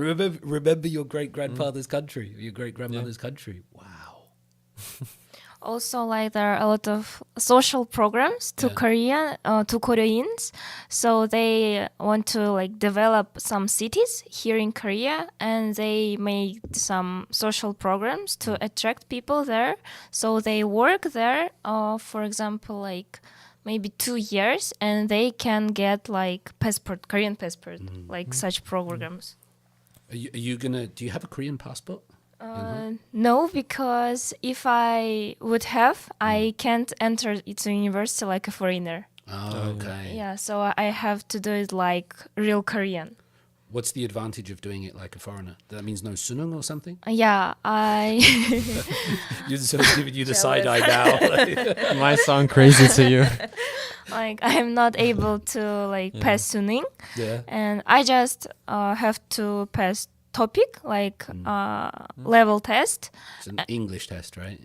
Speaker 1: Remember your great grandfather's country, your great grandmother's country. Wow.
Speaker 2: Also, like there are a lot of social programs to to Koreans. So they want to like develop some cities here in Korea, and they made some social programs to attract people there. So they work there, for example, like maybe 2 years, and they can get like passport, Korean passport, like such programs.
Speaker 1: Are you gonna? Do you have a Korean passport?
Speaker 2: No, because if I would have, I can't enter to university like a foreigner.
Speaker 1: Oh, okay.
Speaker 2: Yeah, so I have to do it like real Korean.
Speaker 1: What's the advantage of doing it like a foreigner? That means no sunung or something?
Speaker 2: Yeah, I
Speaker 1: You're sort of giving you the side eye now.
Speaker 3: Might sound crazy to you.
Speaker 2: like I'm not able to like pass suning,
Speaker 1: Yeah.
Speaker 2: and I just have to pass topic like level test.
Speaker 1: It's an English test, right?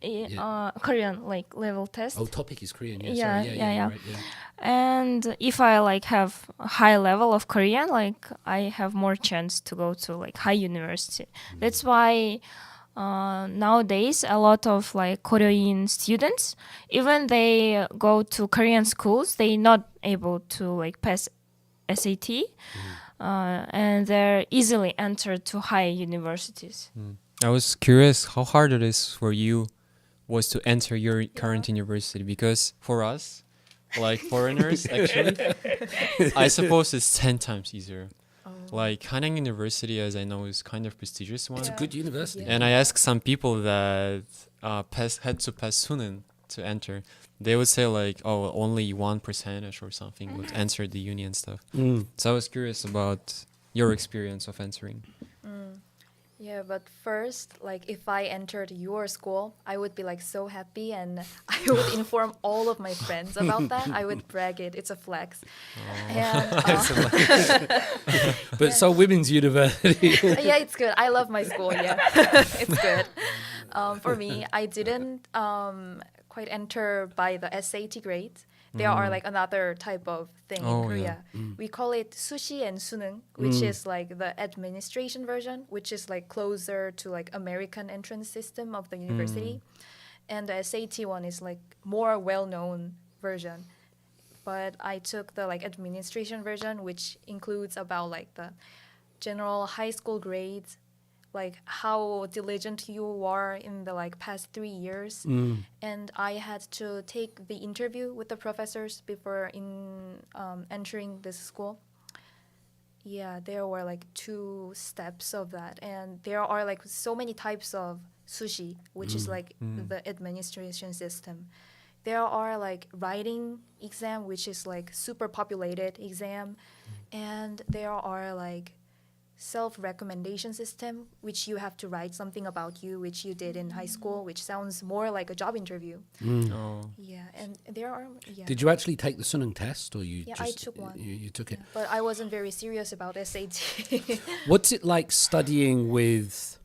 Speaker 2: Korean like level test.
Speaker 1: Oh, topic is Korean. Yeah.
Speaker 2: Yeah,
Speaker 1: Sorry.
Speaker 2: yeah, yeah.
Speaker 1: Right, yeah.
Speaker 2: And if I like have a high level of Korean, like I have more chance to go to like high university. That's why nowadays a lot of like Korean students, even they go to Korean schools, they not able to like pass SAT, and they're easily entered to high universities.
Speaker 3: I was curious how hard it is for you was to enter your current university, because for us, like foreigners, actually, I suppose it's 10 times easier. Like Hanyang University, as I know, is kind of prestigious one.
Speaker 1: It's a good university.
Speaker 3: And I asked some people that had to pass Sunin to enter. They would say like, oh, only 1% or something would enter the uni and stuff. So I was curious about your experience of entering.
Speaker 4: Yeah, but first, like if I entered your school, I would be like so happy, and I would inform all of my friends about that. I would brag it. It's a flex. And,
Speaker 1: But so women's university.
Speaker 4: yeah, it's good. I love my school. Yeah, it's good. For me, I didn't quite enter by the SAT grades. There are like another type of thing in Korea. We call it sushi and sunung, which is like the administration version, which is like closer to like American entrance system of the university. And the SAT one is like more well-known version. But I took the like administration version, which includes about like the general high school grades, like how diligent you are in the like past 3 years. And I had to take the interview with the professors before entering this school. Yeah, there were like 2 steps of that, and there are like so many types of sushi, which is like the administration system. There are like writing exam, which is like super populated exam, and there are like self-recommendation system, which you have to write something about you, which you did in high school, which sounds more like a job interview.
Speaker 3: Oh.
Speaker 4: Yeah, and there are
Speaker 1: Did you actually take the sunung test, or you
Speaker 4: Yeah,
Speaker 1: just
Speaker 4: I took one.
Speaker 1: You took it?
Speaker 4: But I wasn't very serious about SAT.
Speaker 1: What's it like studying with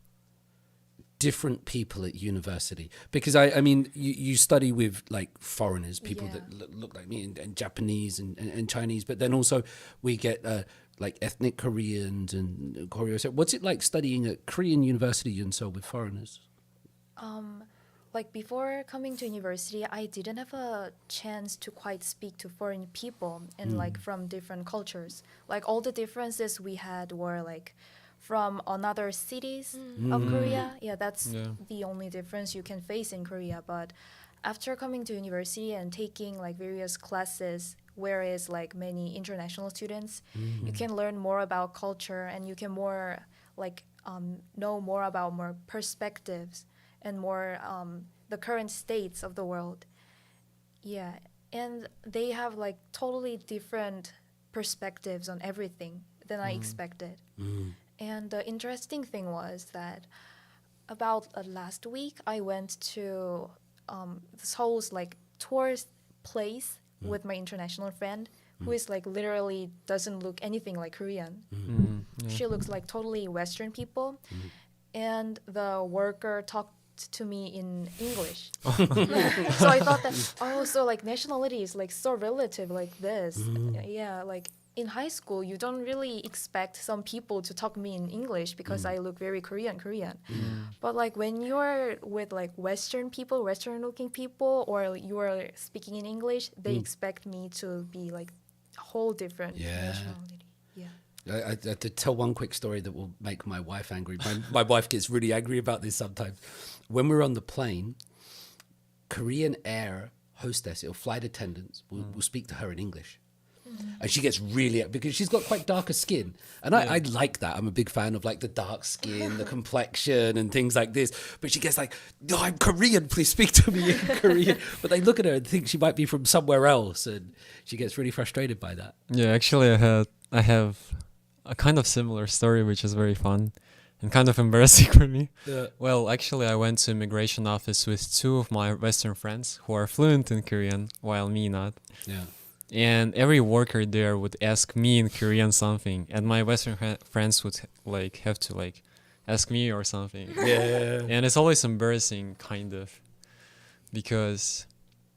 Speaker 1: different people at university? Because I mean, you study with like foreigners, people
Speaker 4: Yeah.
Speaker 1: that look like me, and Japanese and Chinese, but then also we get like ethnic Koreans and Koryo. So what's it like studying at Korean university and so with foreigners?
Speaker 4: Like before coming to university, I didn't have a chance to quite speak to foreign people and like from different cultures. Like all the differences we had were like from another cities of Korea. Yeah, that's
Speaker 3: Yeah.
Speaker 4: the only difference you can face in Korea. But after coming to university and taking like various classes, whereas like many international students, you can learn more about culture and you can more like know more about more perspectives and more the current states of the world. Yeah, and they have like totally different perspectives on everything than I expected. And the interesting thing was that about last week I went to Seoul's like tourist place with my international friend who is like literally doesn't look anything like Korean. She looks like totally Western people. And the worker talked to me in English. So I thought that, oh, so like nationality is like so relative like this. Yeah, like in high school, you don't really expect some people to talk me in English because I look very Korean. But like when you're with like Western people, Western looking people, or you are speaking in English, they expect me to be like a whole different nationality. Yeah.
Speaker 1: I have to tell one quick story that will make my wife angry. My wife gets really angry about this sometimes. When we're on the plane, Korean Air hostess or flight attendants will speak to her in English. And she gets really, because she's got quite darker skin. And I like that. I'm a big fan of like the dark skin, the complexion and things like this. But she gets like, no, I'm Korean, please speak to me in Korean. But they look at her and think she might be from somewhere else. And she gets really frustrated by that.
Speaker 3: Yeah, actually, I have a kind of similar story, which is very fun and kind of embarrassing for me.
Speaker 1: Yeah.
Speaker 3: Well, actually, I went to immigration office with two of my Western friends who are fluent in Korean, while me not.
Speaker 1: Yeah.
Speaker 3: And every worker there would ask me in Korean something, and my Western friends would like have to like ask me or something.
Speaker 1: Yeah.
Speaker 3: And it's always embarrassing, kind of, because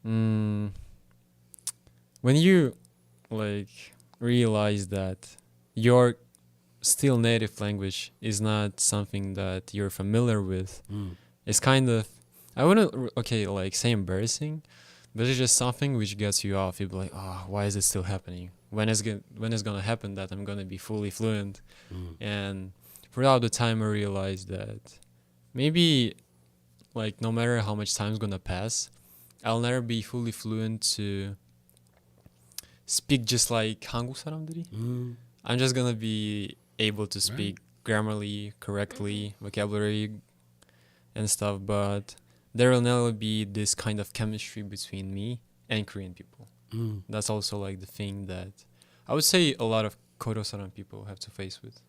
Speaker 3: when you like realize that your still native language is not something that you're familiar with, it's kind of, I wouldn't like say embarrassing, but it's just something which gets you off. You'd be like, oh, why is it still happening? When is gonna happen that I'm gonna be fully fluent? And throughout the time I realized that maybe like no matter how much time's gonna pass, I'll never be fully fluent to speak just like 한국 사람들이. I'm just gonna be able to speak grammarly correctly, vocabulary and stuff, but there will never be this kind of chemistry between me and Korean people. That's also like the thing that I would say a lot of Koryo Saram people have to face with.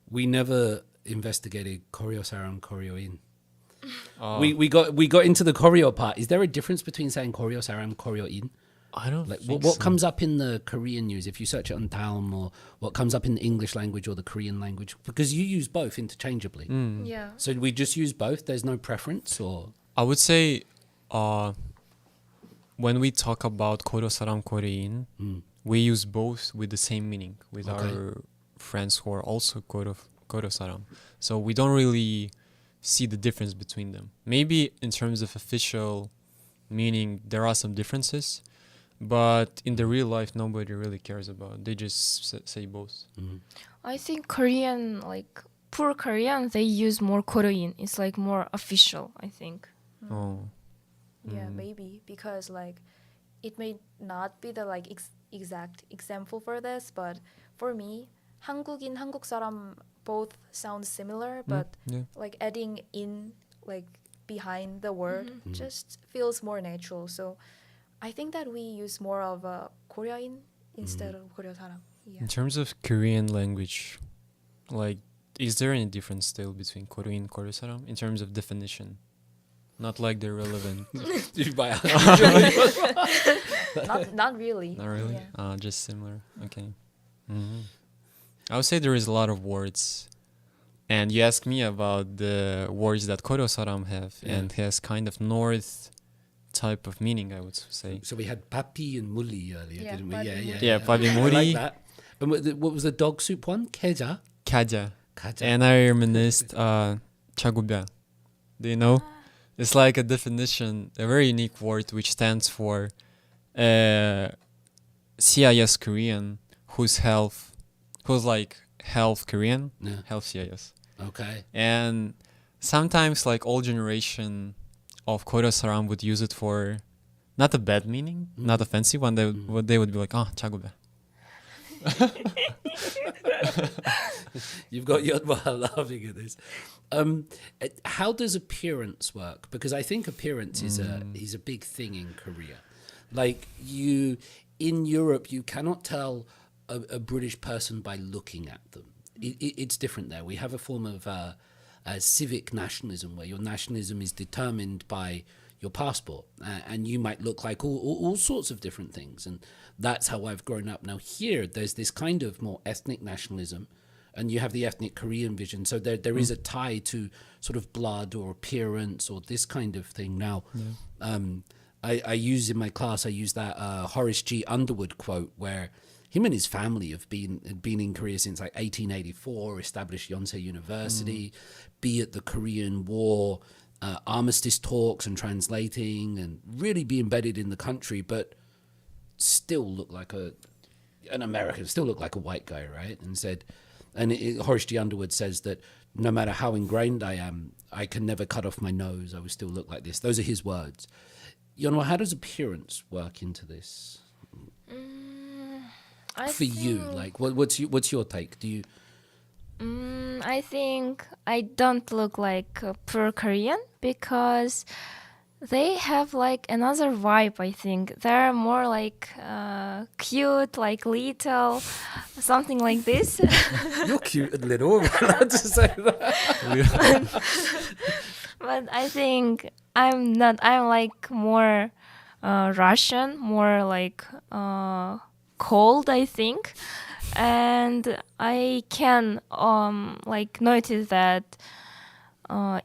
Speaker 1: We never investigated Koryo Saram, Koryo in.
Speaker 3: Uh,
Speaker 1: We got into the Koryo part. Is there a difference between saying Koryo Saram, Koryo in?
Speaker 3: I don't
Speaker 1: Like
Speaker 3: think
Speaker 1: what
Speaker 3: so.
Speaker 1: comes up in the Korean news if you search it on Town, or what comes up in the English language or the Korean language? Because you use both interchangeably.
Speaker 2: Yeah.
Speaker 1: So we just use both. There's no preference, or
Speaker 3: I would say when we talk about Koryo Saram Korean, we use both with the same meaning with our friends who are also Koryo Saram. So we don't really see the difference between them. Maybe in terms of official meaning, there are some differences, but in the real life, nobody really cares about. They just say both.
Speaker 2: I think Korean, like poor Korean, they use more Korean. It's like more official, I think.
Speaker 3: Oh.
Speaker 4: Yeah, maybe because like it may not be the like exact example for this, but for me, 한국인, 한국 사람 both sound similar, but
Speaker 3: Yeah.
Speaker 4: like adding in like behind the word just feels more natural. So I think that we use more of Korea인 instead of Koryo 사람. Yeah.
Speaker 3: In terms of Korean language, like, is there any difference still between Koryo and Koryo Saram in terms of definition? Not like they're relevant.
Speaker 4: Not really.
Speaker 3: Not really?
Speaker 4: Yeah.
Speaker 3: Just similar. Okay. I would say there is a lot of words And you asked me about the words that Koryo Saram have,
Speaker 1: Yeah.
Speaker 3: and has kind of north type of meaning, I would say.
Speaker 1: So we had papi and muli earlier,
Speaker 4: Yeah,
Speaker 1: didn't we?
Speaker 4: papi,
Speaker 3: Yeah, papi,
Speaker 1: I
Speaker 3: muli.
Speaker 1: like that. And what was the dog soup one? Keja?
Speaker 3: Kaja.
Speaker 1: Kaja.
Speaker 3: And I reminisced Chagubya. Do you know? It's like a definition, a very unique word which stands for CIS Korean, who's like health Korean,
Speaker 1: Yeah.
Speaker 3: health CIS.
Speaker 1: Okay.
Speaker 3: And sometimes like old generation of Koryo Saram would use it for not a bad meaning, not a fancy one. They would be like, oh, Chagubya.
Speaker 1: You've got Yodwa laughing at this. How does appearance work? Because I think appearance is a big thing in Korea. Like in Europe, you cannot tell a British person by looking at them. It's different there. We have a form of civic nationalism where your nationalism is determined by your passport, and you might look like all sorts of different things, and that's how I've grown up. Now here, there's this kind of more ethnic nationalism, and you have the ethnic Korean vision. So there is a tie to sort of blood or appearance or this kind of thing. Now, I use in my class, I use that Horace G. Underwood quote where him and his family had been in Korea since like 1884, established Yonsei University, be at the Korean War, armistice talks and translating, and really be embedded in the country, but still look like an American, still look like a white guy, right? And said, Horace G. Underwood says that no matter how ingrained I am, I can never cut off my nose. I will still look like this. Those are his words. Yonwa, how does appearance work into this for you? Like, what's your take? Do you?
Speaker 2: I think I don't look like a pure Korean because they have like another vibe. I think they're more like cute, like little, something like this.
Speaker 1: You're cute and little. I'm allowed to say that.
Speaker 2: But I think I'm not. I'm like more Russian, more like cold, I think. And I can like notice that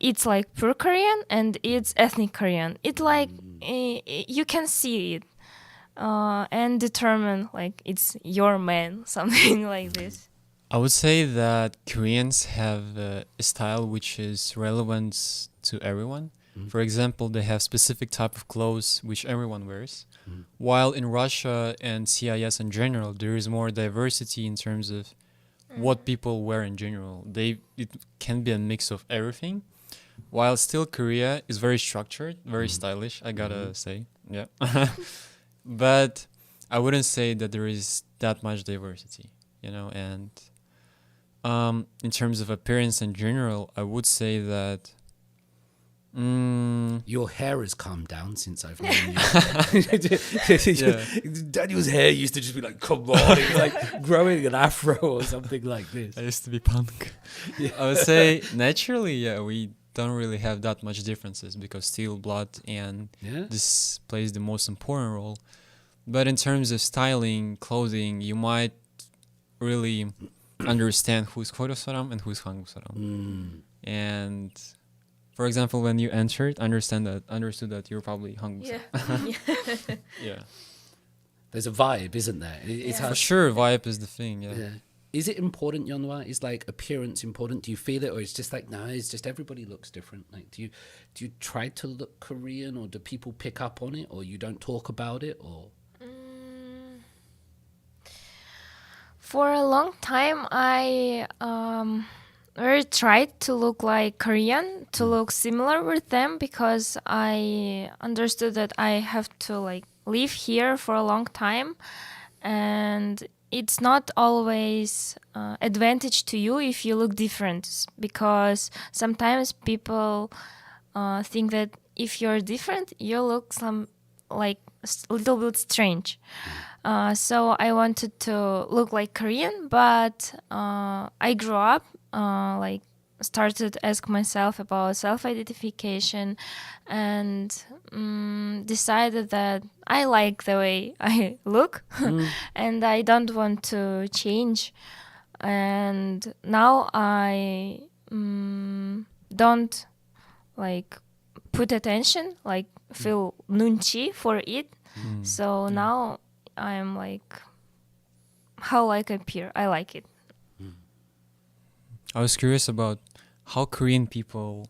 Speaker 2: it's like pure Korean and it's ethnic Korean. It's like you can see it and determine like it's your man, something like this.
Speaker 3: I would say that Koreans have a style which is relevant to everyone. For example, they have specific type of clothes which everyone wears. While in Russia and CIS in general, there is more diversity in terms of what people wear in general. It can be a mix of everything. While still Korea is very structured, very stylish, I gotta say. Yeah. But I wouldn't say that there is that much diversity, you know, and in terms of appearance in general, I would say that
Speaker 1: your hair has calmed down since I've known you. Daniel's hair used to just be like, come on, it was like growing an afro or something like this.
Speaker 3: I used to be punk. I would say naturally, we don't really have that much differences because still blood and this plays the most important role. But in terms of styling, clothing, you might really understand who's Koryo Saram and who's Hanguk Saram. And for example, when you entered, understood that you're probably Hanguk Saram. Yeah.
Speaker 1: There's a vibe, isn't there? It's
Speaker 3: For sure, vibe is the thing. Yeah.
Speaker 1: Is it important, Yonwa? Is like appearance important? Do you feel it, or it's just like no? It's just everybody looks different. Like, do you try to look Korean, or do people pick up on it, or you don't talk about it, or?
Speaker 2: For a long time, I really tried to look like Korean, to look similar with them, because I understood that I have to like live here for a long time, and it's not always advantage to you if you look different, because sometimes people think that if you're different, you look like a little bit strange. So I wanted to look like Korean, but I grew up, like started ask myself about self-identification, and decided that I like the way I look, and I don't want to change. And now I don't like put attention, like feel nunchi for it. So now I'm like how like appear. I like it.
Speaker 3: I was curious about how Korean people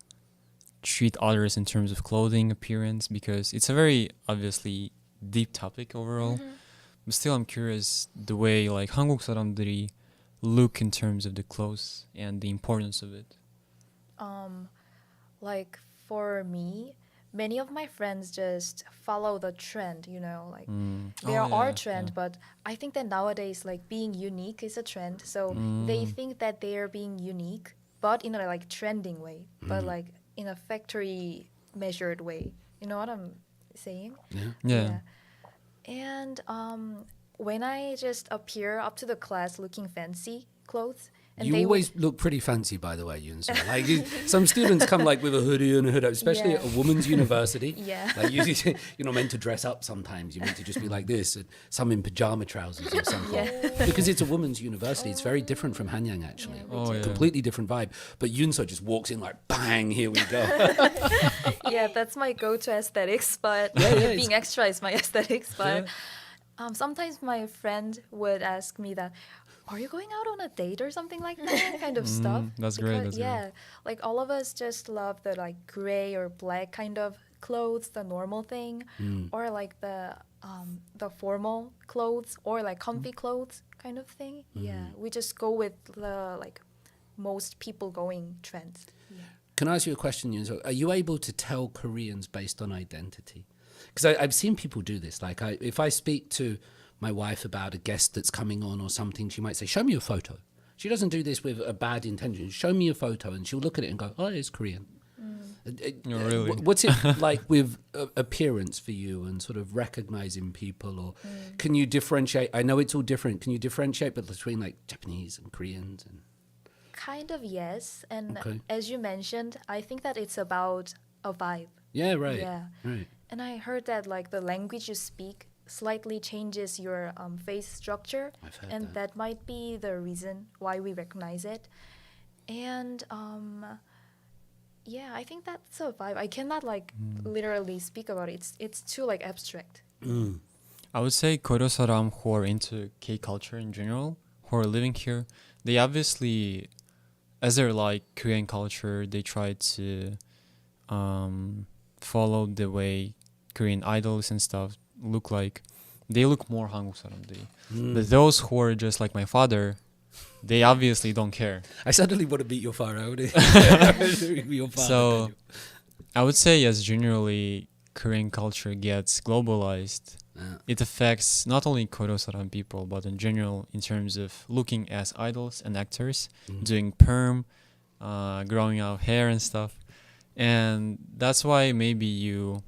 Speaker 3: treat others in terms of clothing, appearance, because it's a very obviously deep topic overall. But still, I'm curious the way like 한국 사람들이 look in terms of the clothes and the importance of it.
Speaker 4: Like for me, many of my friends just follow the trend, you know, like there are trends, but I think that nowadays like being unique is a trend. So they think that they are being unique, but in a like trending way, but like in a factory measured way. You know what I'm saying?
Speaker 3: Yeah.
Speaker 4: And when I just appear up to the class looking fancy clothes, and
Speaker 1: You always look pretty fancy, by the way, Yunso. Like some students come like with a hoodie and a hood, especially at a women's university. Like you're not meant to dress up sometimes. You're meant to just be like this, and some in pajama trousers or something. Because it's a women's university. It's very different from Hanyang, actually. Completely different vibe. But Yunso just walks in like, bang, here we go.
Speaker 4: Yeah, that's my go-to aesthetics, but being extra is my aesthetics. But sometimes my friend would ask me that, are you going out on a date or something like that kind of stuff?
Speaker 3: That's great. That's great.
Speaker 4: Like all of us just love the like gray or black kind of clothes, the normal thing, or like the formal clothes or like comfy clothes kind of thing. We just go with the like most people going trends.
Speaker 1: Can I ask you a question, Yunso? Are you able to tell Koreans based on identity? Because I've seen people do this. Like if I speak to my wife about a guest that's coming on or something, she might say, show me a photo. She doesn't do this with a bad intention. Show me a photo, and she'll look at it and go, oh, it's Korean.
Speaker 3: Really?
Speaker 1: What's it like with appearance for you and sort of recognizing people? Or can you differentiate? I know it's all different. Can you differentiate between like Japanese and Koreans? And
Speaker 4: kind of, yes. And as you mentioned, I think that it's about a vibe.
Speaker 1: Yeah, right. Right.
Speaker 4: And I heard that like the language you speak slightly changes your face structure, and that might be the reason why we recognize it. And I think that's a vibe. I cannot like literally speak about it. It's too like abstract.
Speaker 3: I would say Koryo Saram who are into K culture in general, who are living here, they obviously, as they're like Korean culture, they try to follow the way Korean idols and stuff look like. They look more 한국 사람들이. But those who are just like my father, they obviously don't care.
Speaker 1: I suddenly want to beat your father.
Speaker 3: So I would say, yes, generally Korean culture gets globalized. It affects not only Koryo Saram people, but in general in terms of looking as idols and actors, doing perm, growing out hair and stuff. And that's why maybe you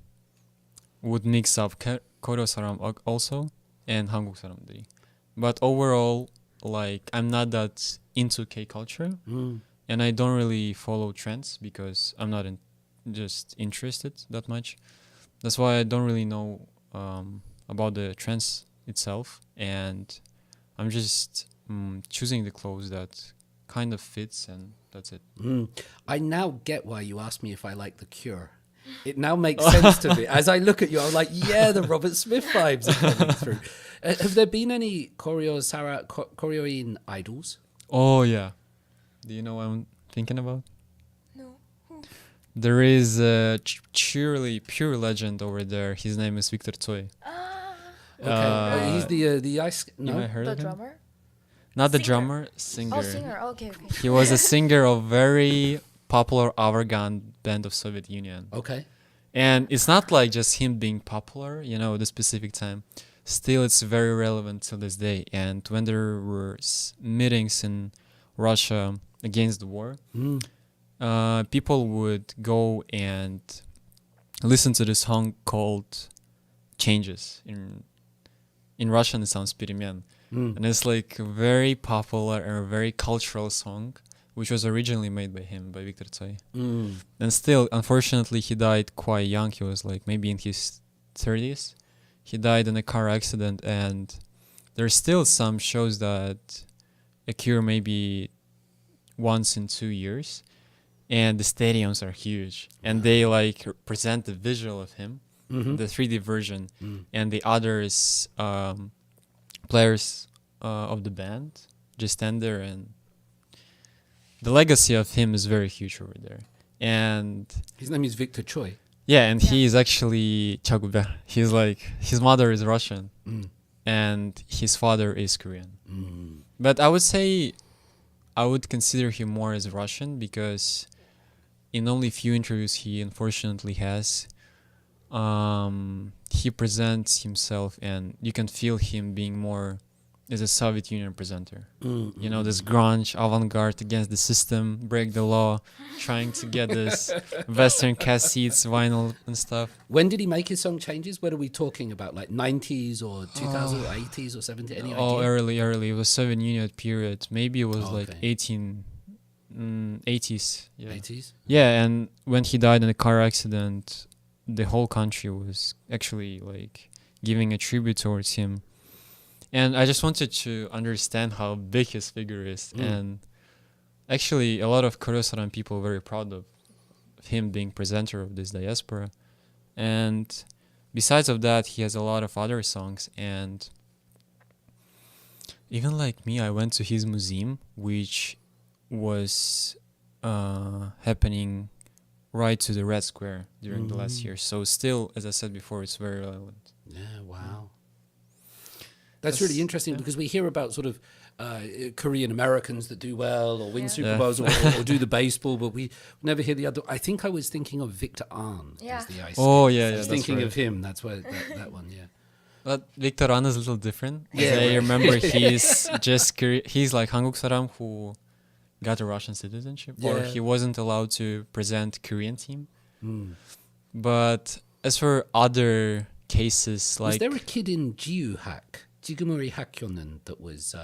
Speaker 3: would mix up Koryo Saram also and 한국 사람들이. But overall, like I'm not that into K culture, and I don't really follow trends because I'm not just interested that much. That's why I don't really know about the trends itself, and I'm just choosing the clothes that kind of fits, and that's it.
Speaker 1: I now get why you asked me if I like The Cure. It now makes sense to me. As I look at you, I'm like, yeah, the Robert Smith vibes are coming through. Have there been any Koryoin idols?
Speaker 3: Oh, yeah. Do you know what I'm thinking about?
Speaker 2: No.
Speaker 3: There is a truly pure legend over there. His name is Victor Tsoi.
Speaker 1: Okay. He's the ice... No?
Speaker 3: You might heard
Speaker 4: The
Speaker 3: of him?
Speaker 4: drummer?
Speaker 3: Not the drummer, singer.
Speaker 4: Oh, singer. Okay.
Speaker 3: He was a singer of very popular avant-garde band of Soviet Union.
Speaker 1: Okay.
Speaker 3: And it's not like just him being popular, you know, at a specific time. Still, it's very relevant till this day. And when there were meetings in Russia against the war, people would go and listen to this song called Changes. In Russian, it sounds Перемен. And it's like a very popular and a very cultural song, which was originally made by him, by Victor Tsoi. And still, unfortunately, he died quite young. He was like maybe in his 30s. He died in a car accident, and there's still some shows that occur maybe once in 2 years. and the stadiums are huge, and they like present the visual of him, the 3D version, and the others players of the band just stand there, and the legacy of him is very huge over there. And
Speaker 1: His name is Victor Choi.
Speaker 3: yeah, and he is actually Chagubya. He's like, his mother is Russian and his father is Korean. But I would say I would consider him more as Russian, because in only few interviews he unfortunately has, he presents himself and you can feel him being more as a Soviet Union presenter. You know, this grunge, avant-garde, against the system, break the law, trying to get this Western cassettes, vinyl and stuff.
Speaker 1: When did he make his song Changes? What are we talking about? Like 90s or 2000 or 80s or 70s? Any
Speaker 3: Oh,
Speaker 1: idea?
Speaker 3: early. It was Soviet Union period. Maybe it was like
Speaker 1: Okay.
Speaker 3: 80s. Yeah.
Speaker 1: 80s?
Speaker 3: Yeah, and when he died in a car accident, the whole country was actually like giving a tribute towards him. And I just wanted to understand how big his figure is. And actually, a lot of Koryo people are very proud of him being presenter of this diaspora. And besides of that, he has a lot of other songs. And even like me, I went to his museum, which was happening right to the Red Square during the last year. So still, as I said before, it's very relevant.
Speaker 1: Yeah, wow. That's really interesting, because we hear about sort of Korean Americans that do well or win Super
Speaker 3: Yeah.
Speaker 1: Bowls or do the baseball, but we never hear the other. I think I was thinking of Victor Ahn
Speaker 2: Yeah.
Speaker 1: as the ice.
Speaker 3: Oh, yeah,
Speaker 1: I
Speaker 3: yeah.
Speaker 1: was
Speaker 3: That's
Speaker 1: thinking
Speaker 3: right.
Speaker 1: of him. That's why that one, yeah.
Speaker 3: But Victor Ahn is a little different.
Speaker 1: Yeah,
Speaker 3: I
Speaker 1: right.
Speaker 3: remember he's just he's like Hanguk Saram who got a Russian citizenship, or
Speaker 1: Yeah.
Speaker 3: he wasn't allowed to present Korean team.
Speaker 1: Mm.
Speaker 3: But as for other cases,
Speaker 1: Was
Speaker 3: like
Speaker 1: there a kid in Jiuhak, Jigumori Hakyonen, that was...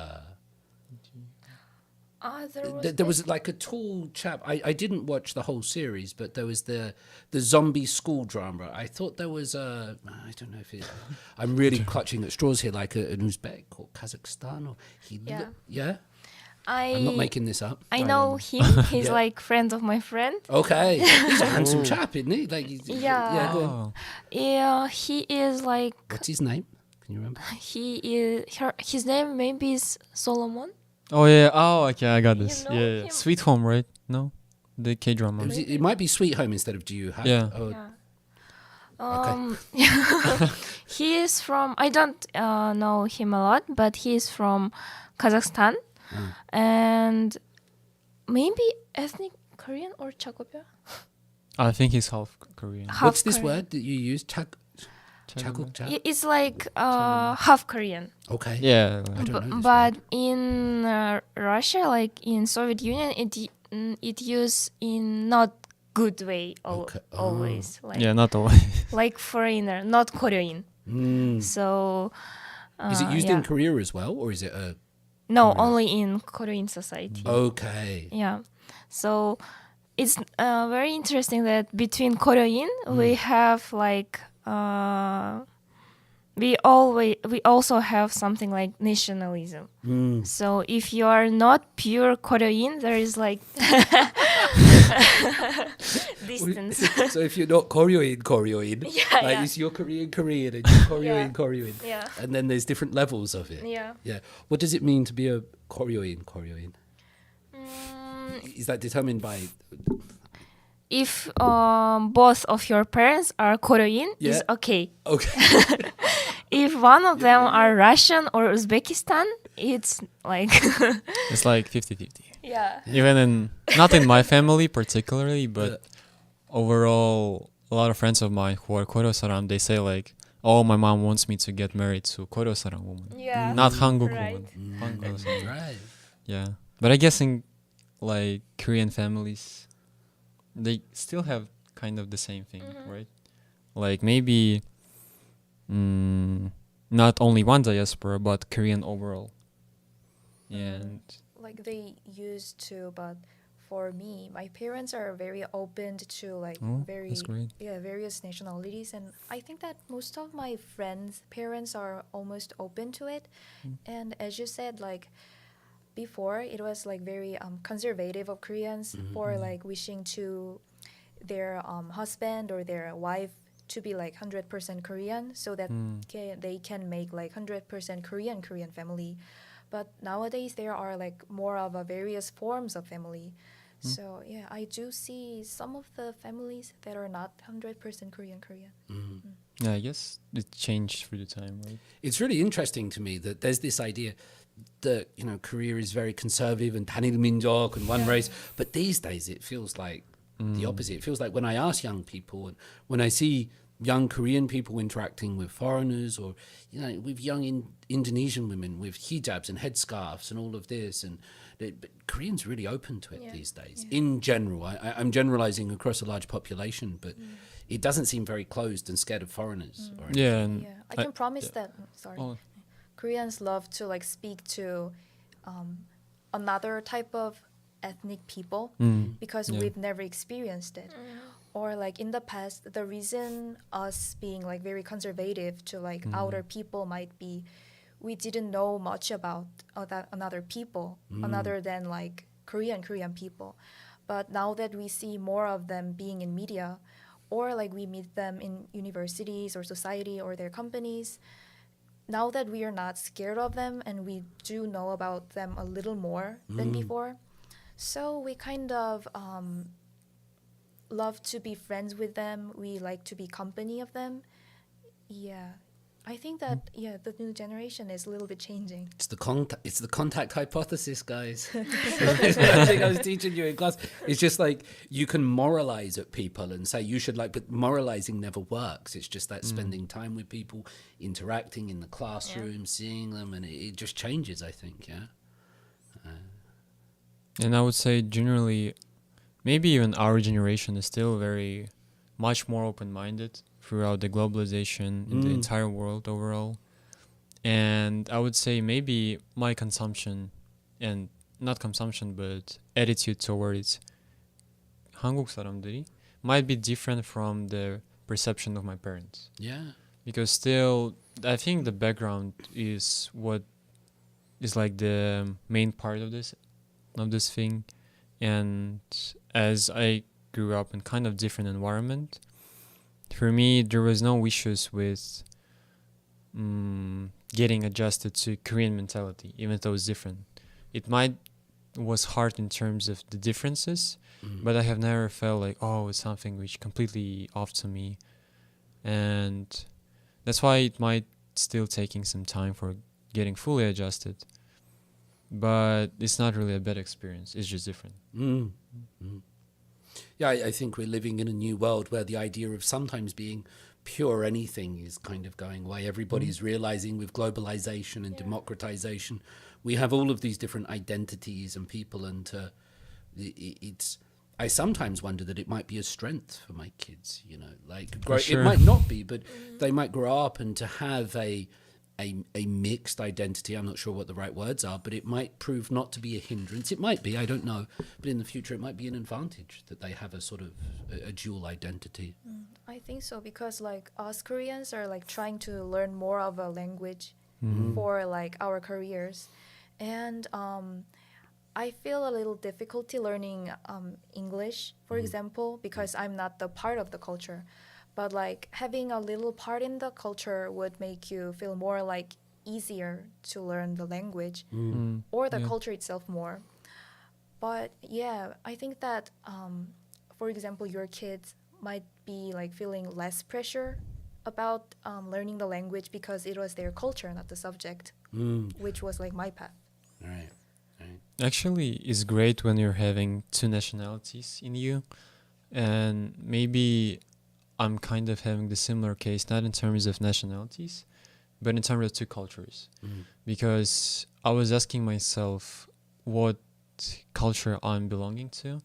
Speaker 1: there was like a tall chap. I didn't watch the whole series, but there was the zombie school drama. I thought there was I don't know if it. I'm really clutching at straws here, like an Uzbek or Kazakhstan or
Speaker 2: Yeah.
Speaker 1: yeah. I'm not making this up.
Speaker 2: I know him. He's
Speaker 1: Yeah.
Speaker 2: like friend of my friend.
Speaker 1: Okay, he's a handsome chap, isn't he? Like,
Speaker 2: Yeah.
Speaker 1: Go on.
Speaker 3: oh,
Speaker 2: Yeah, he is like
Speaker 1: What's his name? Can you remember?
Speaker 2: his name maybe is Solomon.
Speaker 3: oh yeah, oh okay, I got this.
Speaker 2: know
Speaker 3: Yeah,
Speaker 2: him?
Speaker 3: Sweet Home, right? No, the K drama.
Speaker 1: It might be Sweet Home instead of Jiuhak.
Speaker 3: Yeah.
Speaker 1: Oh,
Speaker 2: Yeah. He is from, I don't know him a lot, but he is from Kazakhstan, and maybe ethnic Korean or Chagopya.
Speaker 3: I think he's half Korean.
Speaker 1: What's this
Speaker 2: Korean.
Speaker 1: word that you use? Chaguk.
Speaker 2: It's like half Korean.
Speaker 1: Okay.
Speaker 3: Yeah,
Speaker 1: I don't know this
Speaker 2: But in Russia, like in Soviet Union, it used in not good way
Speaker 1: Okay.
Speaker 2: always. Like
Speaker 3: yeah, not all.
Speaker 2: like foreigner, not Korean. So
Speaker 1: Is it used
Speaker 2: yeah.
Speaker 1: in Korea as well, or is it a?
Speaker 2: No, only in Korean society.
Speaker 1: Okay.
Speaker 2: Yeah. So it's very interesting that between Korean we have like we also have something like nationalism. So if you are not pure Korean, there is like distance.
Speaker 1: So if you're not Koryoin,
Speaker 2: Yeah,
Speaker 1: like
Speaker 2: yeah.
Speaker 1: it's you're Korean and you're Koryoin.
Speaker 2: Yeah.
Speaker 1: And then there's different levels of it.
Speaker 2: Yeah.
Speaker 1: Yeah. What does it mean to be a Koryoin? Is that determined by?
Speaker 2: If both of your parents are Korean,
Speaker 1: Yeah.
Speaker 2: is okay.
Speaker 1: Okay.
Speaker 2: If one of them are Russian or Uzbekistan, it's like
Speaker 3: It's like 50-50.
Speaker 2: yeah.
Speaker 3: Even in not in my family particularly, but overall, a lot of friends of mine who are Koryo Saram, they say like, "Oh, my mom wants me to get married to Koryo Saram woman,
Speaker 2: Yeah.
Speaker 3: not Hanguk
Speaker 2: Right.
Speaker 3: woman." Hanguk Saram.
Speaker 1: Right.
Speaker 3: Yeah, but I guess in like Korean families, they still have kind of the same thing, right? Like maybe not only one diaspora, but Korean overall. And
Speaker 4: Like they used to, but for me, my parents are very open to like
Speaker 3: Oh, that's great.
Speaker 4: various nationalities, and I think that most of my friends' parents are almost open to it. And as you said, like before it was like very conservative of Koreans for like wishing to their husband or their wife to be like 100% Korean so that they can make like 100% Korean family. But nowadays there are like more of a various forms of family. So yeah, I do see some of the families that are not 100% Korean.
Speaker 3: Yeah, I guess it changed through the time, right?
Speaker 1: It's really interesting to me that there's this idea that, you know, Korea is very conservative and 단일 민족 and one race, but these days it feels like the opposite. It feels like when I ask young people and when I see young Korean people interacting with foreigners, or, you know, with young Indonesian women with hijabs and headscarves and all of this, and but Koreans really open to it these days. In general, I'm generalizing across a large population, but it doesn't seem very closed and scared of foreigners. Or anything.
Speaker 3: Yeah, and
Speaker 4: I can promise that. Sorry,
Speaker 3: Oh.
Speaker 4: Koreans love to like speak to another type of ethnic people because we've never experienced it. Or like in the past, the reason us being like very conservative to like outer people might be we didn't know much about another people other than like Korean people. But now that we see more of them being in media, or like we meet them in universities or society or their companies, now that we are not scared of them and we do know about them a little more than before, so we kind of love to be friends with them. We like to be company of them. Yeah, I think that the new generation is a little bit changing.
Speaker 1: It's the contact hypothesis, guys. It's what I think I was teaching you in class. It's just like you can moralize at people and say you should like, but moralizing never works. It's just that spending time with people, interacting in the classroom, seeing them, and it just changes, I think,
Speaker 3: And I would say generally, maybe even our generation is still very much more open-minded throughout the globalization in the entire world overall. And I would say maybe my consumption, and not consumption, but attitude towards 한국 사람들이 might be different from the perception of my parents.
Speaker 1: Yeah.
Speaker 3: Because still, I think the background is what is like the main part of this thing. And as I grew up in kind of different environment, for me there was no issues with getting adjusted to Korean mentality, even though it's different. It was hard in terms of the differences, but I have never felt like, oh, it's something which completely off to me. And that's why it might still taking some time for getting fully adjusted. But it's not really a bad experience. It's just different.
Speaker 1: Yeah, I think we're living in a new world where the idea of sometimes being pure anything is kind of going away. Everybody's realizing with globalization and democratization, we have all of these different identities and people, and I sometimes wonder that it might be a strength for my kids, you know, like it might not be, but they might grow up and to have a mixed identity. I'm not sure what the right words are, but it might prove not to be a hindrance. It might be, I don't know, but in the future it might be an advantage that they have a sort of a dual identity.
Speaker 4: I think so, because like us Koreans are like trying to learn more of a language for like our careers, and I feel a little difficulty learning English, for example, because I'm not the part of the culture. But like having a little part in the culture would make you feel more like easier to learn the language or the culture itself more. But yeah, I think that, for example, your kids might be like feeling less pressure about learning the language because it was their culture, not the subject, which was like my path.
Speaker 1: Right.
Speaker 3: Actually, it's great when you're having two nationalities in you. And maybe I'm kind of having the similar case, not in terms of nationalities, but in terms of two cultures. Because I was asking myself what culture I'm belonging to,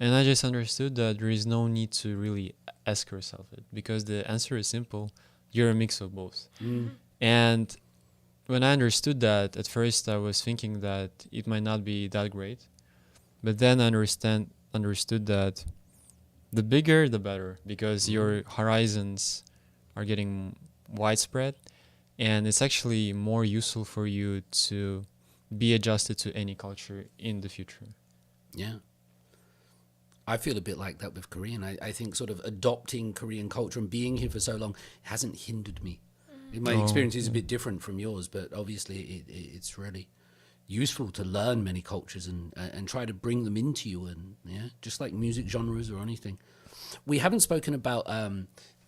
Speaker 3: and I just understood that there is no need to really ask yourself it, because the answer is simple. You're a mix of both. And when I understood that, at first I was thinking that it might not be that great, but then I understood that the bigger, the better, because your horizons are getting widespread, and it's actually more useful for you to be adjusted to any culture in the future.
Speaker 1: Yeah. I feel a bit like that with Korean. I think sort of adopting Korean culture and being here for so long hasn't hindered me. My experience is a bit different from yours, but obviously it's really useful to learn many cultures and try to bring them into you, and just like music genres or anything. We haven't spoken about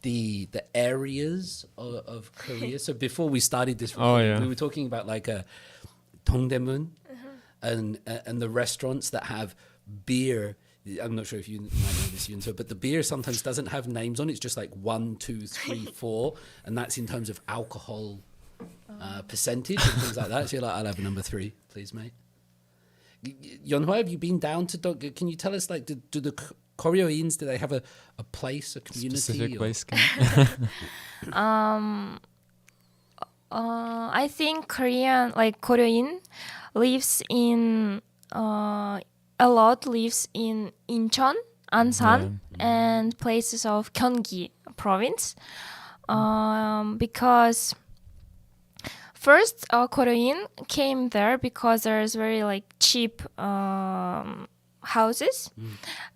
Speaker 1: the areas of Korea. So before we started this recording, we were talking about like a Dongdaemun and the restaurants that have beer. I'm not sure if you might know this, Yunso, but the beer sometimes doesn't have names on it. It's just like 1, 2, 3, 4, and that's in terms of alcohol percentage and things like that. So you're like, I'll have number 3, please, mate. Yeonhwa, have you been down to Can you tell us, like, do the Koryoins, do they have a place, a community?
Speaker 3: Specific place?
Speaker 2: I think Koryoin lives in a lot lives in Incheon, Ansan, and places of Gyeonggi province, because first Koryoin came there because there's very like cheap houses,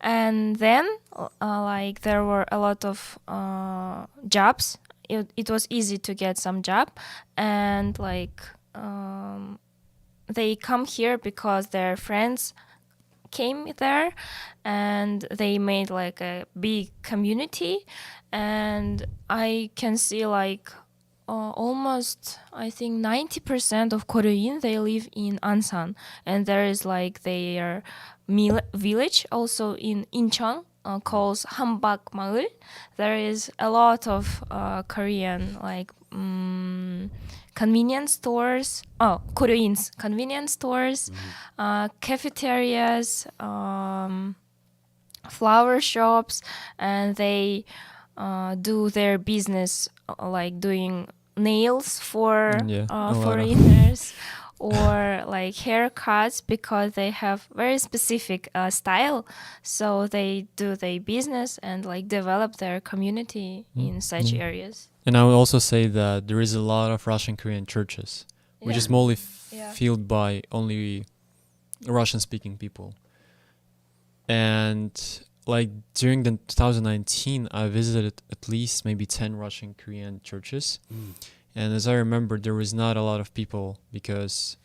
Speaker 2: and then like there were a lot of jobs. It was easy to get some job, and like they come here because their friends came there, and they made like a big community. And I can see like almost, I think 90% of Koryoin, they live in Ansan, and there is like their village also in Incheon called Hambak Maul. There is a lot of Korean like convenience stores, Koryoins convenience stores, cafeterias, flower shops, and they do their business like doing nails for foreigners or like haircuts, because they have very specific style. So they do their business and like develop their community in such areas.
Speaker 3: And I would also say that there is a lot of Russian Korean churches, which is mostly filled by only Russian-speaking people. And like during the 2019, I visited at least maybe 10 Russian Korean churches. And as I remember, there was not a lot of people because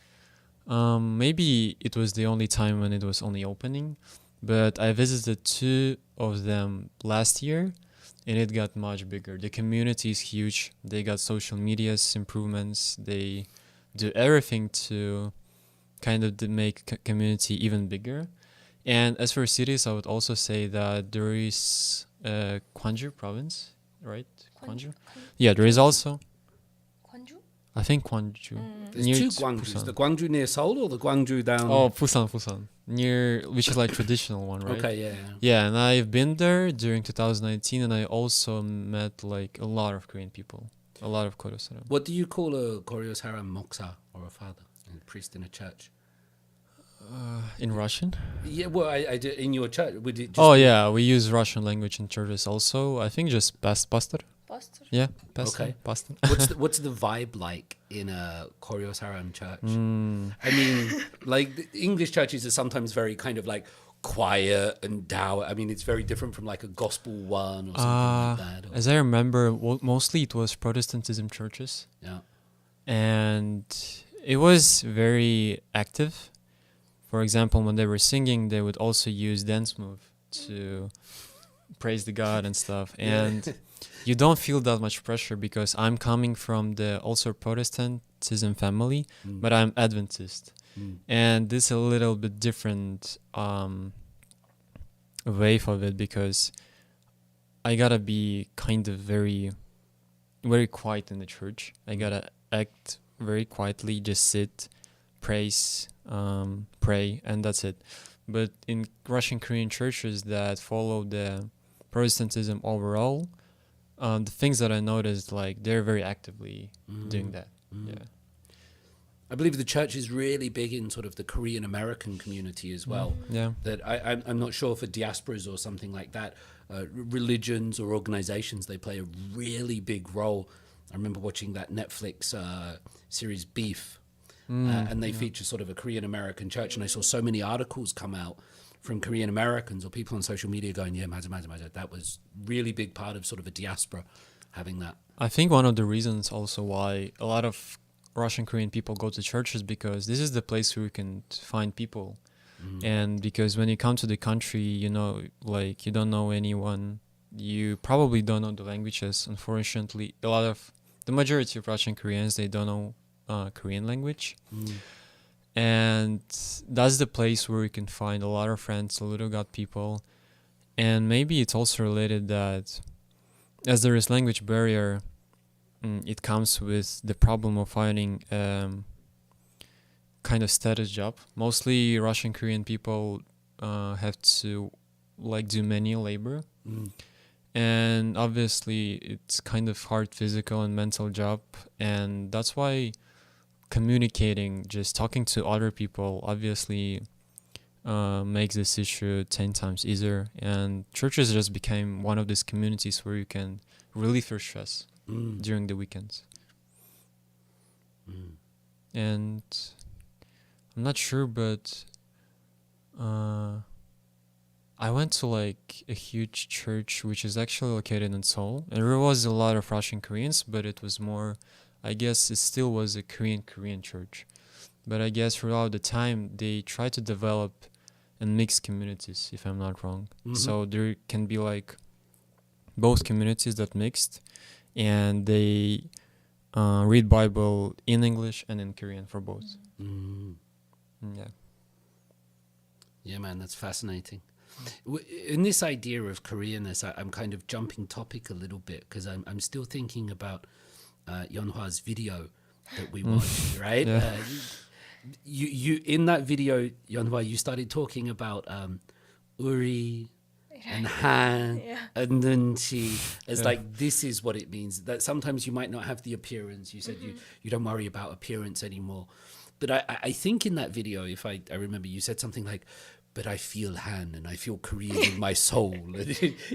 Speaker 3: maybe it was the only time when it was only opening. But I visited 2 of them last year, and it got much bigger. The community is huge. They got social media's improvements. They do everything to kind of make community even bigger. And as for cities, I would also say that there is Gwangju province, right? Gwangju? Yeah, there is also.
Speaker 2: Gwangju?
Speaker 3: I think Gwangju.
Speaker 1: There's 2 Gwangjus. The Gwangju near Seoul or the Gwangju down?
Speaker 3: Oh, Busan. Near, which is like traditional one, right?
Speaker 1: Okay, yeah.
Speaker 3: Yeah, and I've been there during 2019, and I also met like a lot of Korean people, a lot of Koryo Saram.
Speaker 1: What do you call a Koryo Saram moksa, or a father, a priest in a church?
Speaker 3: In Russian?
Speaker 1: Yeah, well, I do, in your church, would it just
Speaker 3: yeah, we use Russian language in churches also. I think just pastor.
Speaker 2: Pastor?
Speaker 3: Yeah, pastor.
Speaker 1: Okay.
Speaker 3: Pastor.
Speaker 1: What's the vibe like in a Koryo Saram church? I mean, like the English churches are sometimes very kind of like quiet and dour. I mean, it's very different from like a gospel one or something like that.
Speaker 3: As I remember, mostly it was Protestantism churches.
Speaker 1: Yeah.
Speaker 3: And it was very active. For example, when they were singing, they would also use dance move to praise the God and stuff. And you don't feel that much pressure because I'm coming from the also Protestantism family, but I'm Adventist. And this is a little bit different wave of it, because I gotta be kind of very, very quiet in the church. I gotta act very quietly, just sit, praise, pray, and that's it. But in Russian Korean churches that follow the Protestantism overall, the things that I noticed, like they're very actively doing that. Yeah.
Speaker 1: I believe the church is really big in sort of the Korean American community as well.
Speaker 3: Yeah.
Speaker 1: That I'm not sure for diasporas or something like that, religions or organizations, they play a really big role. I remember watching that Netflix series Beef, and they feature sort of a Korean American church. And I saw so many articles come out from Korean Americans or people on social media going, yeah, 맞아, that was really big part of sort of a diaspora having that.
Speaker 3: I think one of the reasons also why a lot of Russian Korean people go to churches, because this is the place where you can find people. And because when you come to the country, you know, like you don't know anyone, you probably don't know the languages. Unfortunately, the majority of Russian Koreans, they don't know Korean language. And that's the place where you can find a lot of friends, a little got people. And maybe it's also related that as there is language barrier, it comes with the problem of finding kind of status job. Mostly Russian Korean people have to like do manual labor. And obviously it's kind of hard physical and mental job. And that's why communicating, just talking to other people, obviously makes this issue 10 times easier. And churches just became one of these communities where you can relieve your stress during the weekends. And I'm not sure, but I went to like a huge church which is actually located in Seoul, and there was a lot of Russian Koreans, but it was more, I guess it still was a Korean church. But I guess throughout the time they try to develop and mix communities, if I'm not wrong. So there can be like both communities that mixed, and they read Bible in English and in Korean for both.
Speaker 1: Yeah, man, that's fascinating. In this idea of Koreanness, I'm kind of jumping topic a little bit because I'm still thinking about Yeonhwa's video that we watched, right?
Speaker 3: Yeah.
Speaker 1: You in that video, Yeonhwa, you started talking about Uri and Han and Nunchi as like, this is what it means. That sometimes you might not have the appearance. You said you don't worry about appearance anymore. But I think in that video, if I remember, you said something like, but I feel Han and I feel Korean in my soul.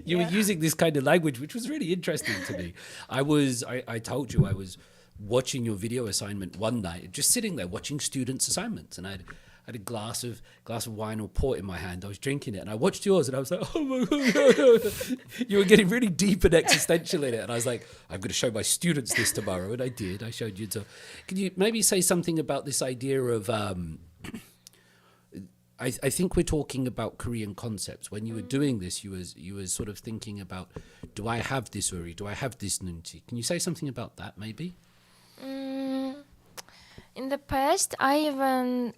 Speaker 1: You were using this kind of language, which was really interesting to me. I told you I was watching your video assignment one night, just sitting there watching students' assignments, and I had a glass of wine or port in my hand. I was drinking it, and I watched yours, and I was like, oh my God. You were getting really deep and existential in it, and I was like, I'm going to show my students this tomorrow, and I did. I showed you. So, can you maybe say something about this idea of? I think we're talking about Korean concepts. When you were doing this, you were sort of thinking about, do I have this Uri? Do I have this Nunchi? Can you say something about that, maybe?
Speaker 2: In the past, I even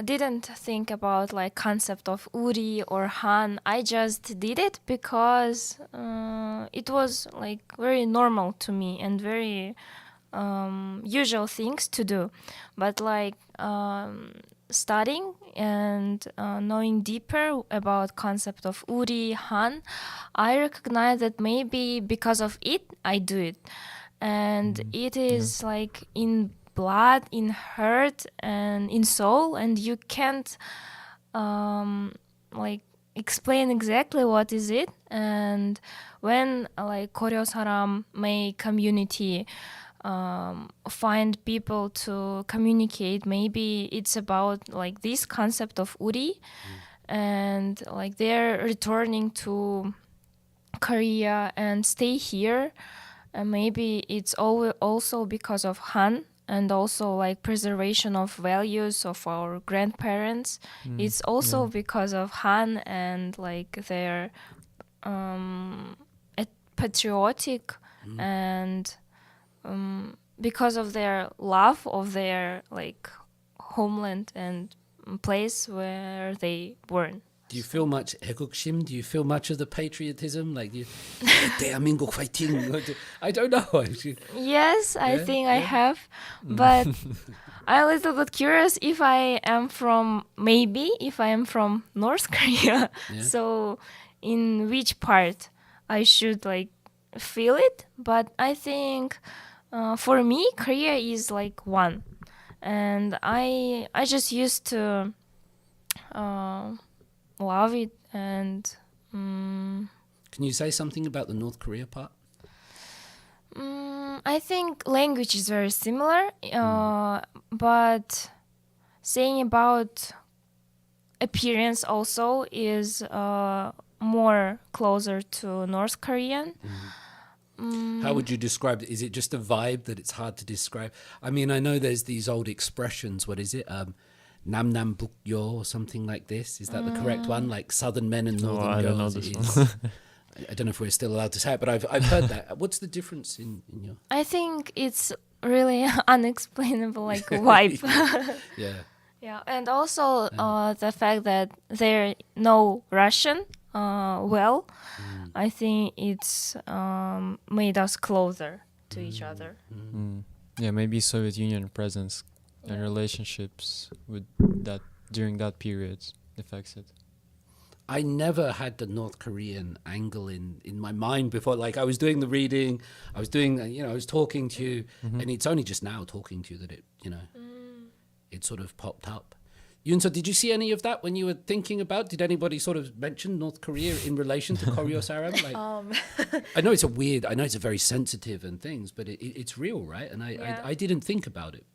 Speaker 2: didn't think about like concept of Uri or Han. I just did it because it was like very normal to me and very usual things to do. But like studying and knowing deeper about concept of Uri, Han, I recognize that maybe because of it, I do it. And it is like in blood, in heart, and in soul, and you can't like explain exactly what is it. And when like Koryo Saram make community find people to communicate, maybe it's about like this concept of Uri, and like they're returning to Korea and stay here. And maybe it's also because of Han, and also like preservation of values of our grandparents. It's also because of Han and like their patriotic and because of their love of their like homeland and place where they born.
Speaker 1: Do you feel much 해국심? Do you feel much of the patriotism? Like you, 대한민국 fighting. I don't know.
Speaker 2: Yes, I think I have, but I'm a little bit curious if I am from North Korea. So in which part I should like feel it? But I think for me, Korea is like one, and I just used to love it. And
Speaker 1: can you say something about the North Korea part?
Speaker 2: I think language is very similar, but saying about appearance also is more closer to North Korean.
Speaker 1: How would you describe it? Is it just a vibe that it's hard to describe? I mean, I know there's these old expressions. What is it? Nam nam bukyo or something like this. Is that the correct one? Like southern men and northern
Speaker 3: I don't know
Speaker 1: girls.
Speaker 3: this one.
Speaker 1: I don't know if we're still allowed to say it, but I've heard that. What's the difference in your?
Speaker 2: I think it's really unexplainable, like vibe.
Speaker 1: Yeah.
Speaker 2: Yeah, and also the fact that they know Russian well, I think it's made us closer to each other.
Speaker 3: Yeah, maybe Soviet Union presence and relationships with that during that period affects it.
Speaker 1: I never had the North Korean angle in my mind before. Like I was doing the reading, I was doing, I was talking to you, and it's only just now talking to you that it, it sort of popped up. Yunso, did you see any of that when you were thinking about? Did anybody sort of mention North Korea in relation to Koryo Saram? Like, I know it's a very sensitive and things, but it's real, right? And I didn't think about it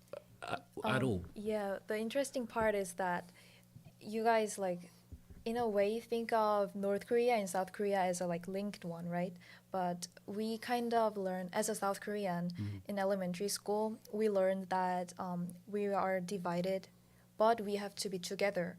Speaker 1: at all.
Speaker 4: Yeah, the interesting part is that you guys like, in a way, think of North Korea and South Korea as a like linked one, right? But we kind of learn as a South Korean in elementary school, we learned that we are divided, but we have to be together,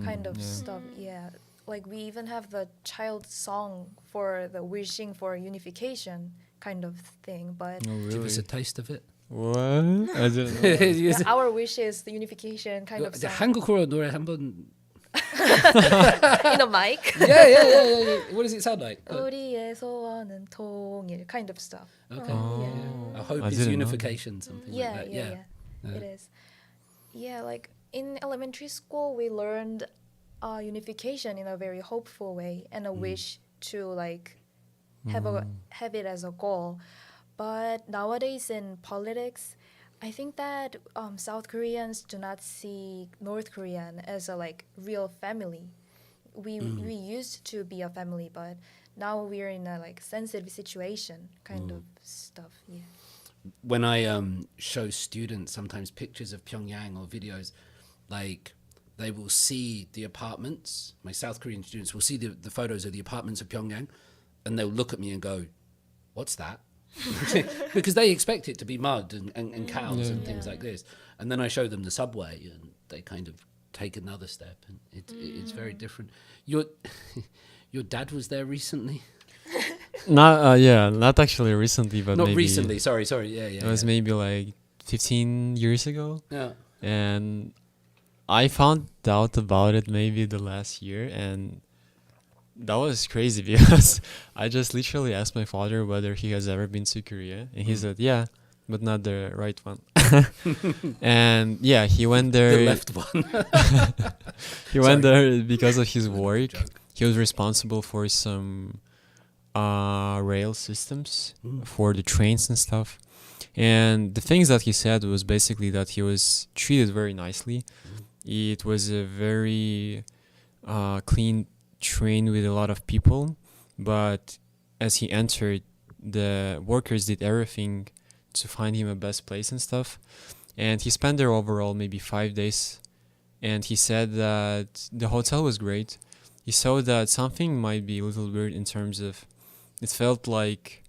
Speaker 4: kind of stuff. Yeah, like we even have the child song for the wishing for unification kind of thing. But
Speaker 3: Oh, really?
Speaker 1: Give us a taste of it.
Speaker 3: What? I didn't know.
Speaker 4: our wish is the unification kind of song.
Speaker 1: 한국어로 노래 한번.
Speaker 4: In a mic.
Speaker 1: Yeah. What does it sound like?
Speaker 4: 우리의 소원은 통일, kind of stuff.
Speaker 1: Okay.
Speaker 3: Oh.
Speaker 1: I hope
Speaker 3: I
Speaker 1: it's
Speaker 3: didn't know.
Speaker 1: unification, something like that.
Speaker 4: Yeah. It is. Yeah, like in elementary school, we learned unification in a very hopeful way and a wish to like have it as a goal. But nowadays in politics, I think that South Koreans do not see North Korean as a like real family. We used to be a family, but now we're in a like sensitive situation kind of stuff. Yeah.
Speaker 1: When I show students sometimes pictures of Pyongyang or videos, like they will see the apartments. My South Korean students will see the photos of the apartments of Pyongyang, and they'll look at me and go, "What's that?" Because they expect it to be mud and cows and things like this. And then I show them the subway, and they kind of take another step, and it's very different. Your dad was there recently?
Speaker 3: Not actually recently, but
Speaker 1: Not
Speaker 3: maybe
Speaker 1: recently. Sorry. Yeah.
Speaker 3: It was maybe like 15 years ago,
Speaker 1: Yeah.
Speaker 3: and I found out about it maybe the last year, and that was crazy because I just literally asked my father whether he has ever been to Korea, and he said, yeah, but not the right one. And yeah, he went there.
Speaker 1: The left one.
Speaker 3: He went there because of his work. He was responsible for some rail systems for the trains and stuff. And the things that he said was basically that he was treated very nicely. It was a very clean train with a lot of people, but as he entered, the workers did everything to find him a best place and stuff. And he spent there overall maybe 5 days. And he said that the hotel was great. He saw that something might be a little weird in terms of it felt like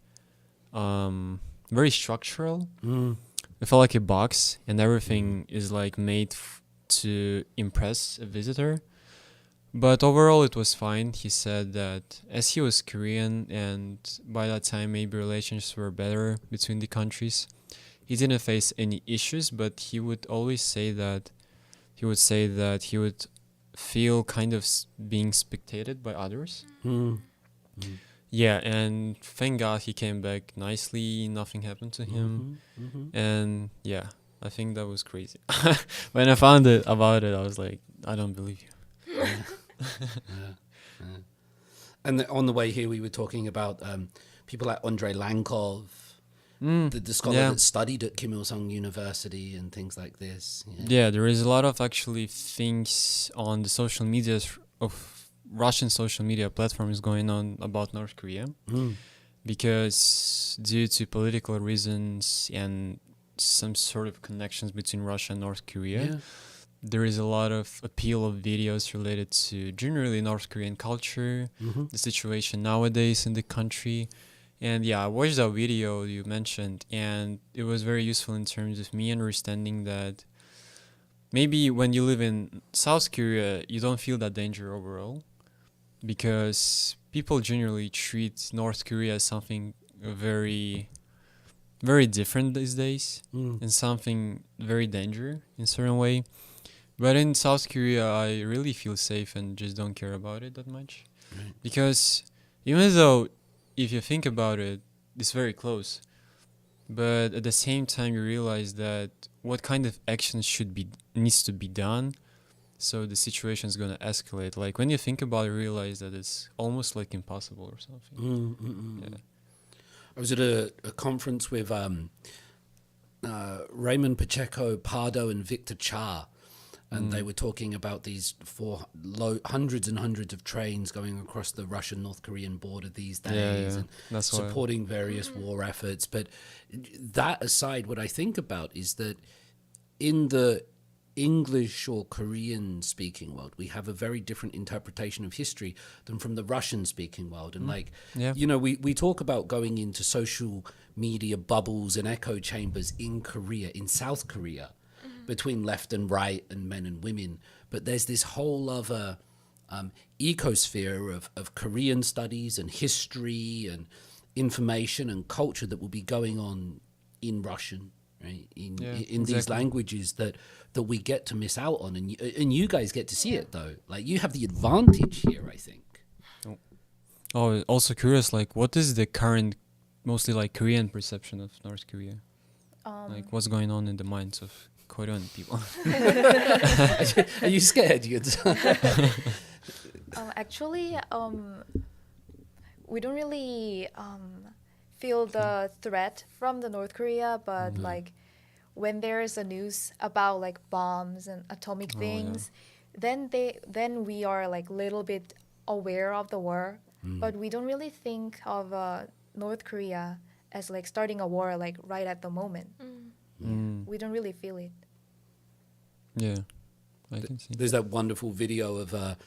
Speaker 3: very structural. It felt like a box, and everything is like made to impress a visitor. But overall, it was fine. He said that as he was Korean, and by that time maybe relations were better between the countries, he didn't face any issues. But he would always say that he would feel kind of being spectated by others. Yeah, and thank God he came back nicely. Nothing happened to him, and yeah, I think that was crazy. When I found it about it, I was like, I don't believe you.
Speaker 1: And on the way here, we were talking about people like Andrei Lankov, the scholar that studied at Kim Il-sung University and things like this.
Speaker 3: Yeah, there is a lot of actually things on the social medias of Russian social media platforms going on about North Korea. because due to political reasons and some sort of connections between Russia and North Korea, there is a lot of appeal of videos related to generally North Korean culture, the situation nowadays in the country. And yeah, I watched that video you mentioned, and it was very useful in terms of me understanding that maybe when you live in South Korea, you don't feel that danger overall, because people generally treat North Korea as something very, very different these days, and something very dangerous in a certain way. But in South Korea, I really feel safe and just don't care about it that much.
Speaker 1: Right.
Speaker 3: Because even though, if you think about it, it's very close. But at the same time, you realize that what kind of action needs to be done, so the situation is going to escalate. Like when you think about it, you realize that it's almost like impossible or something. Yeah.
Speaker 1: I was at a conference with Raymond Pacheco, Pardo, and Victor Cha. And they were talking about these hundreds and hundreds of trains going across the Russian-North Korean border these days, and
Speaker 3: that's
Speaker 1: supporting various war efforts. But that aside, what I think about is that in the English or Korean-speaking world, we have a very different interpretation of history than from the Russian-speaking world. And we talk about going into social media bubbles and echo chambers in Korea, in South Korea, between left and right and men and women, but there's this whole other ecosphere of Korean studies and history and information and culture that will be going on in Russian, right? In these languages that we get to miss out on, and you guys get to see it though. Like you have the advantage here, I think.
Speaker 3: Oh, also curious, like what is the current, mostly like Korean perception of North Korea? Like what's going on in the minds of Korean people?
Speaker 1: Are you scared?
Speaker 4: Actually, we don't really feel the threat from the North Korea, but like when there is a news about like bombs and atomic things, then we are like little bit aware of the war, but we don't really think of North Korea as like starting a war like right at the moment. We don't really feel it.
Speaker 3: Yeah, I can see.
Speaker 1: There's that wonderful video of a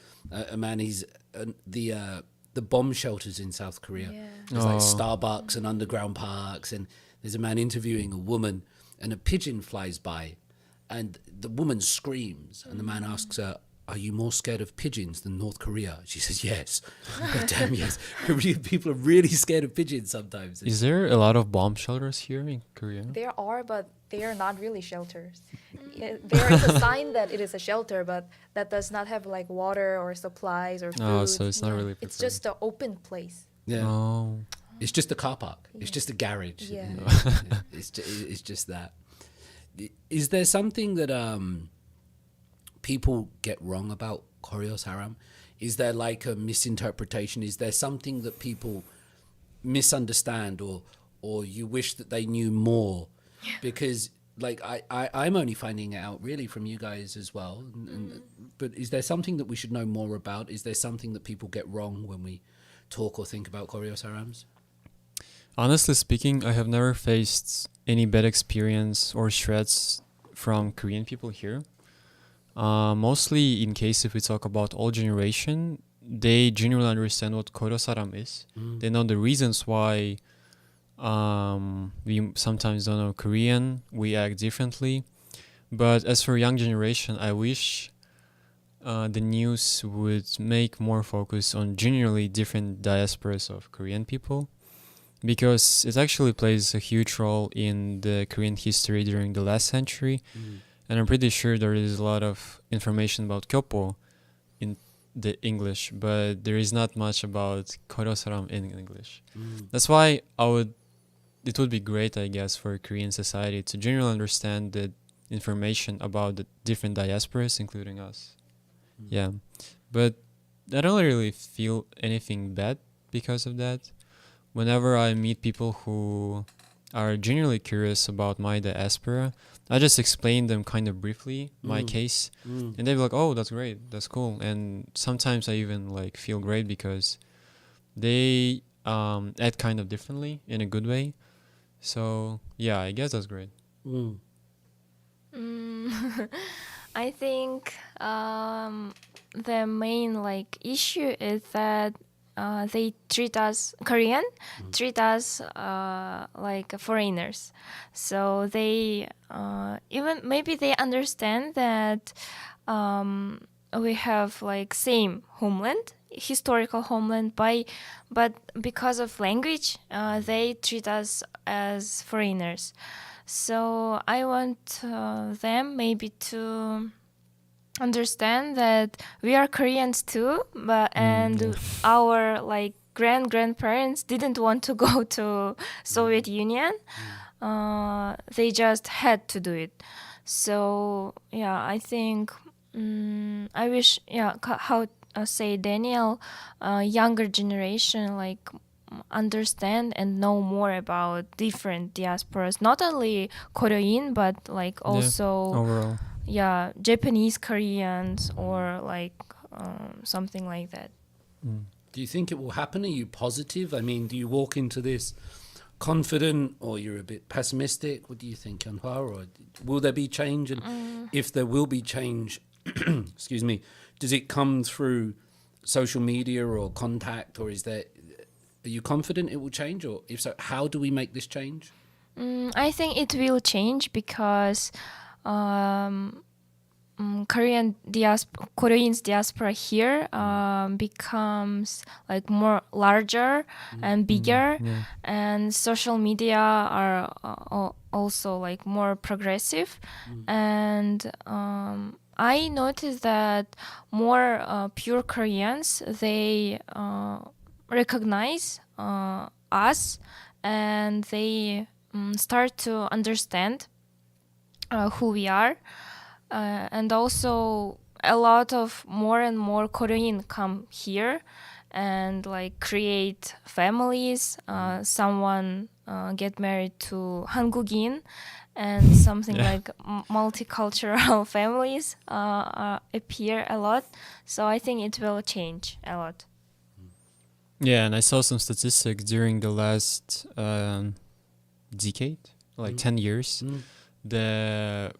Speaker 1: man. He's the bomb shelters in South Korea.
Speaker 4: Yeah.
Speaker 1: There's like Starbucks and underground parks, and there's a man interviewing a woman, and a pigeon flies by, and the woman screams, and the man asks her, "Are you more scared of pigeons than North Korea?" She says, "Yes." God damn, yes. Korean people are really scared of pigeons sometimes.
Speaker 3: Is there a lot of bomb shelters here in Korea?
Speaker 4: There are, but they are not really shelters. There is a sign that it is a shelter, but that does not have like water or supplies or food.
Speaker 3: Oh, so it's not really preferred.
Speaker 4: It's just an open place.
Speaker 1: Yeah.
Speaker 3: Oh.
Speaker 1: It's just a car park. It's just a garage.
Speaker 4: Yeah.
Speaker 1: It's just that. Is there something that people get wrong about Koryo Saram? Is there like a misinterpretation? Is there something that people misunderstand or you wish that they knew more? Because like I'm only finding it out really from you guys as well. But is there something that we should know more about? Is there something that people get wrong when we talk or think about Koryo Sarams?
Speaker 3: Honestly speaking, I have never faced any bad experience or threats from Korean people here. Mostly in case if we talk about old generation, they genuinely understand what Koryo Saram is. They know the reasons why we sometimes don't know Korean, we act differently. But as for young generation, I wish the news would make more focus on genuinely different diasporas of Korean people, because it actually plays a huge role in the Korean history during the last century. And I'm pretty sure there is a lot of information about Kyopo in the English, but there is not much about Koryo Saram in English. That's why it would be great, I guess, for Korean society to generally understand the information about the different diasporas, including us. Yeah, but I don't really feel anything bad because of that. Whenever I meet people who are genuinely curious about my diaspora, I just explain them kind of briefly my case, and they're like, "Oh, that's great, that's cool." And sometimes I even like feel great because they act kind of differently in a good way. So yeah, I guess that's great.
Speaker 1: Mm.
Speaker 2: I think the main like issue is that they treat us treat us like foreigners. So they even maybe they understand that we have like same homeland, historical homeland, but because of language, they treat us as foreigners. So I want them maybe to understand that we are Koreans too, and our like grandparents didn't want to go to Soviet Union. They just had to do it. So yeah, I think I wish how say Daniel, younger generation like understand and know more about different diasporas, not only Korean but like also
Speaker 3: Overall.
Speaker 2: Japanese Koreans or like something like that.
Speaker 1: Do you think it will happen? Are you positive? I mean, do you walk into this confident, or you're a bit pessimistic? What do you think, Yeonhwa? Or will there be change? And if there will be change, excuse me, does it come through social media or contact, or are you confident it will change? Or if so, how do we make this change?
Speaker 2: I think it will change because Koreans diaspora here becomes like more larger and bigger, and social media are also like more progressive, and I noticed that more pure Koreans, they recognize us, and they start to understand who we are. And also a lot of more and more Korean come here and like create families. Someone get married to Hangugin, and something like multicultural families appear a lot. So I think it will change a lot.
Speaker 3: Yeah, and I saw some statistics during the last decade, like 10 years. The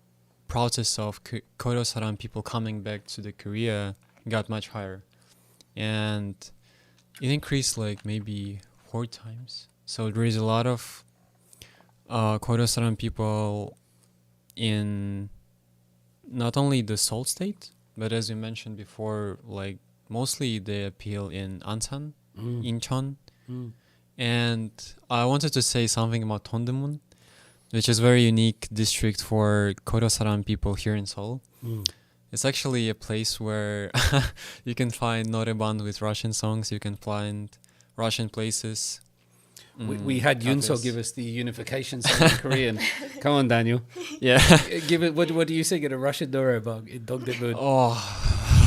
Speaker 3: process of Koryo Saram people coming back to the Korea got much higher, and it increased like maybe 4 times. So there is a lot of Koryo Saram people in not only the Seoul state, but as you mentioned before, like mostly they appeal in Ansan, Incheon, and I wanted to say something about Dondaemun, which is a very unique district for Koryo Saram people here in Seoul. It's actually a place where you can find noreban with Russian songs, you can find Russian places.
Speaker 1: We had Yunso give us the unification song in Korean. Come on, Daniel.
Speaker 3: Yeah.
Speaker 1: Give it. What do you sing in a Russian noreban in Dongdaemun?
Speaker 3: Oh.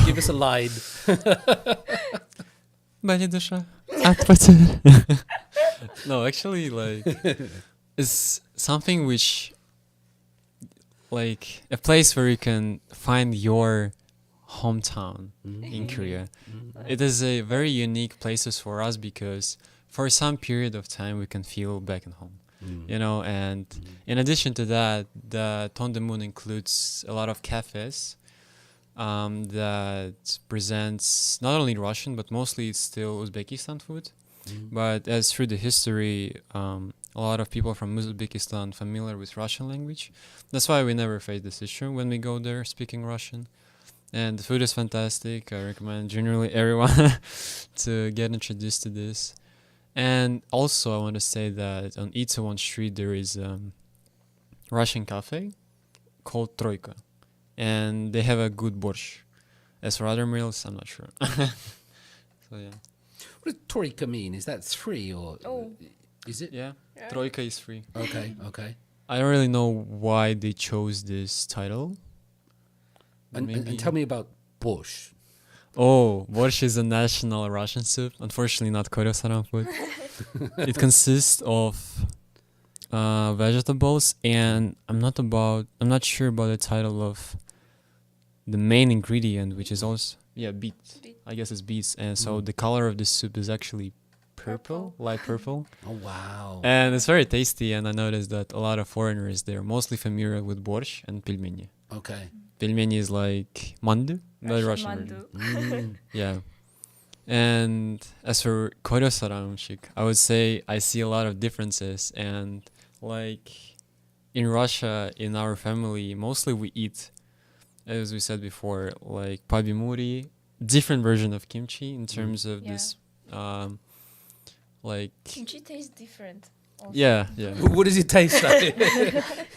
Speaker 1: Give us a line.
Speaker 3: No, actually, like, it's something which, like, a place where you can find your hometown in Korea. It is a very unique places for us because for some period of time we can feel back at home, you know. And in addition to that, the Dondaemun includes a lot of cafes that presents not only Russian but mostly it's still Uzbekistan food. But as through the history, a lot of people from Uzbekistan familiar with Russian language. That's why we never face this issue when we go there speaking Russian. And the food is fantastic. I recommend generally everyone to get introduced to this. And also I want to say that on Itaewon Street there is a Russian cafe called Troika. And they have a good borscht. As for other meals, I'm not sure. So yeah.
Speaker 1: What does Troika mean? Is that 3 or is it?
Speaker 3: Yeah. Troika is free.
Speaker 1: Okay, okay.
Speaker 3: I don't really know why they chose this title.
Speaker 1: And tell me about borscht.
Speaker 3: Oh, borscht is a national Russian soup. Unfortunately, not Koryo Saram food. It consists of vegetables, and I'm not sure about the title of the main ingredient, which is also beets. I guess it's beets, and so the color of this soup is actually purple, light purple.
Speaker 1: Oh wow.
Speaker 3: And it's very tasty, and I noticed that a lot of foreigners, they're mostly familiar with borscht and pelmeni.
Speaker 1: Okay.
Speaker 3: Pelmeni is like mandu, the Russian version.
Speaker 1: Mm.
Speaker 3: Yeah. And as for Koryo saramshik, I would say I see a lot of differences. And like in Russia, in our family, mostly we eat, as we said before, like pabimuri, different version of kimchi in terms of this, like
Speaker 2: Kimchi tastes different.
Speaker 3: yeah.
Speaker 1: What does it taste like?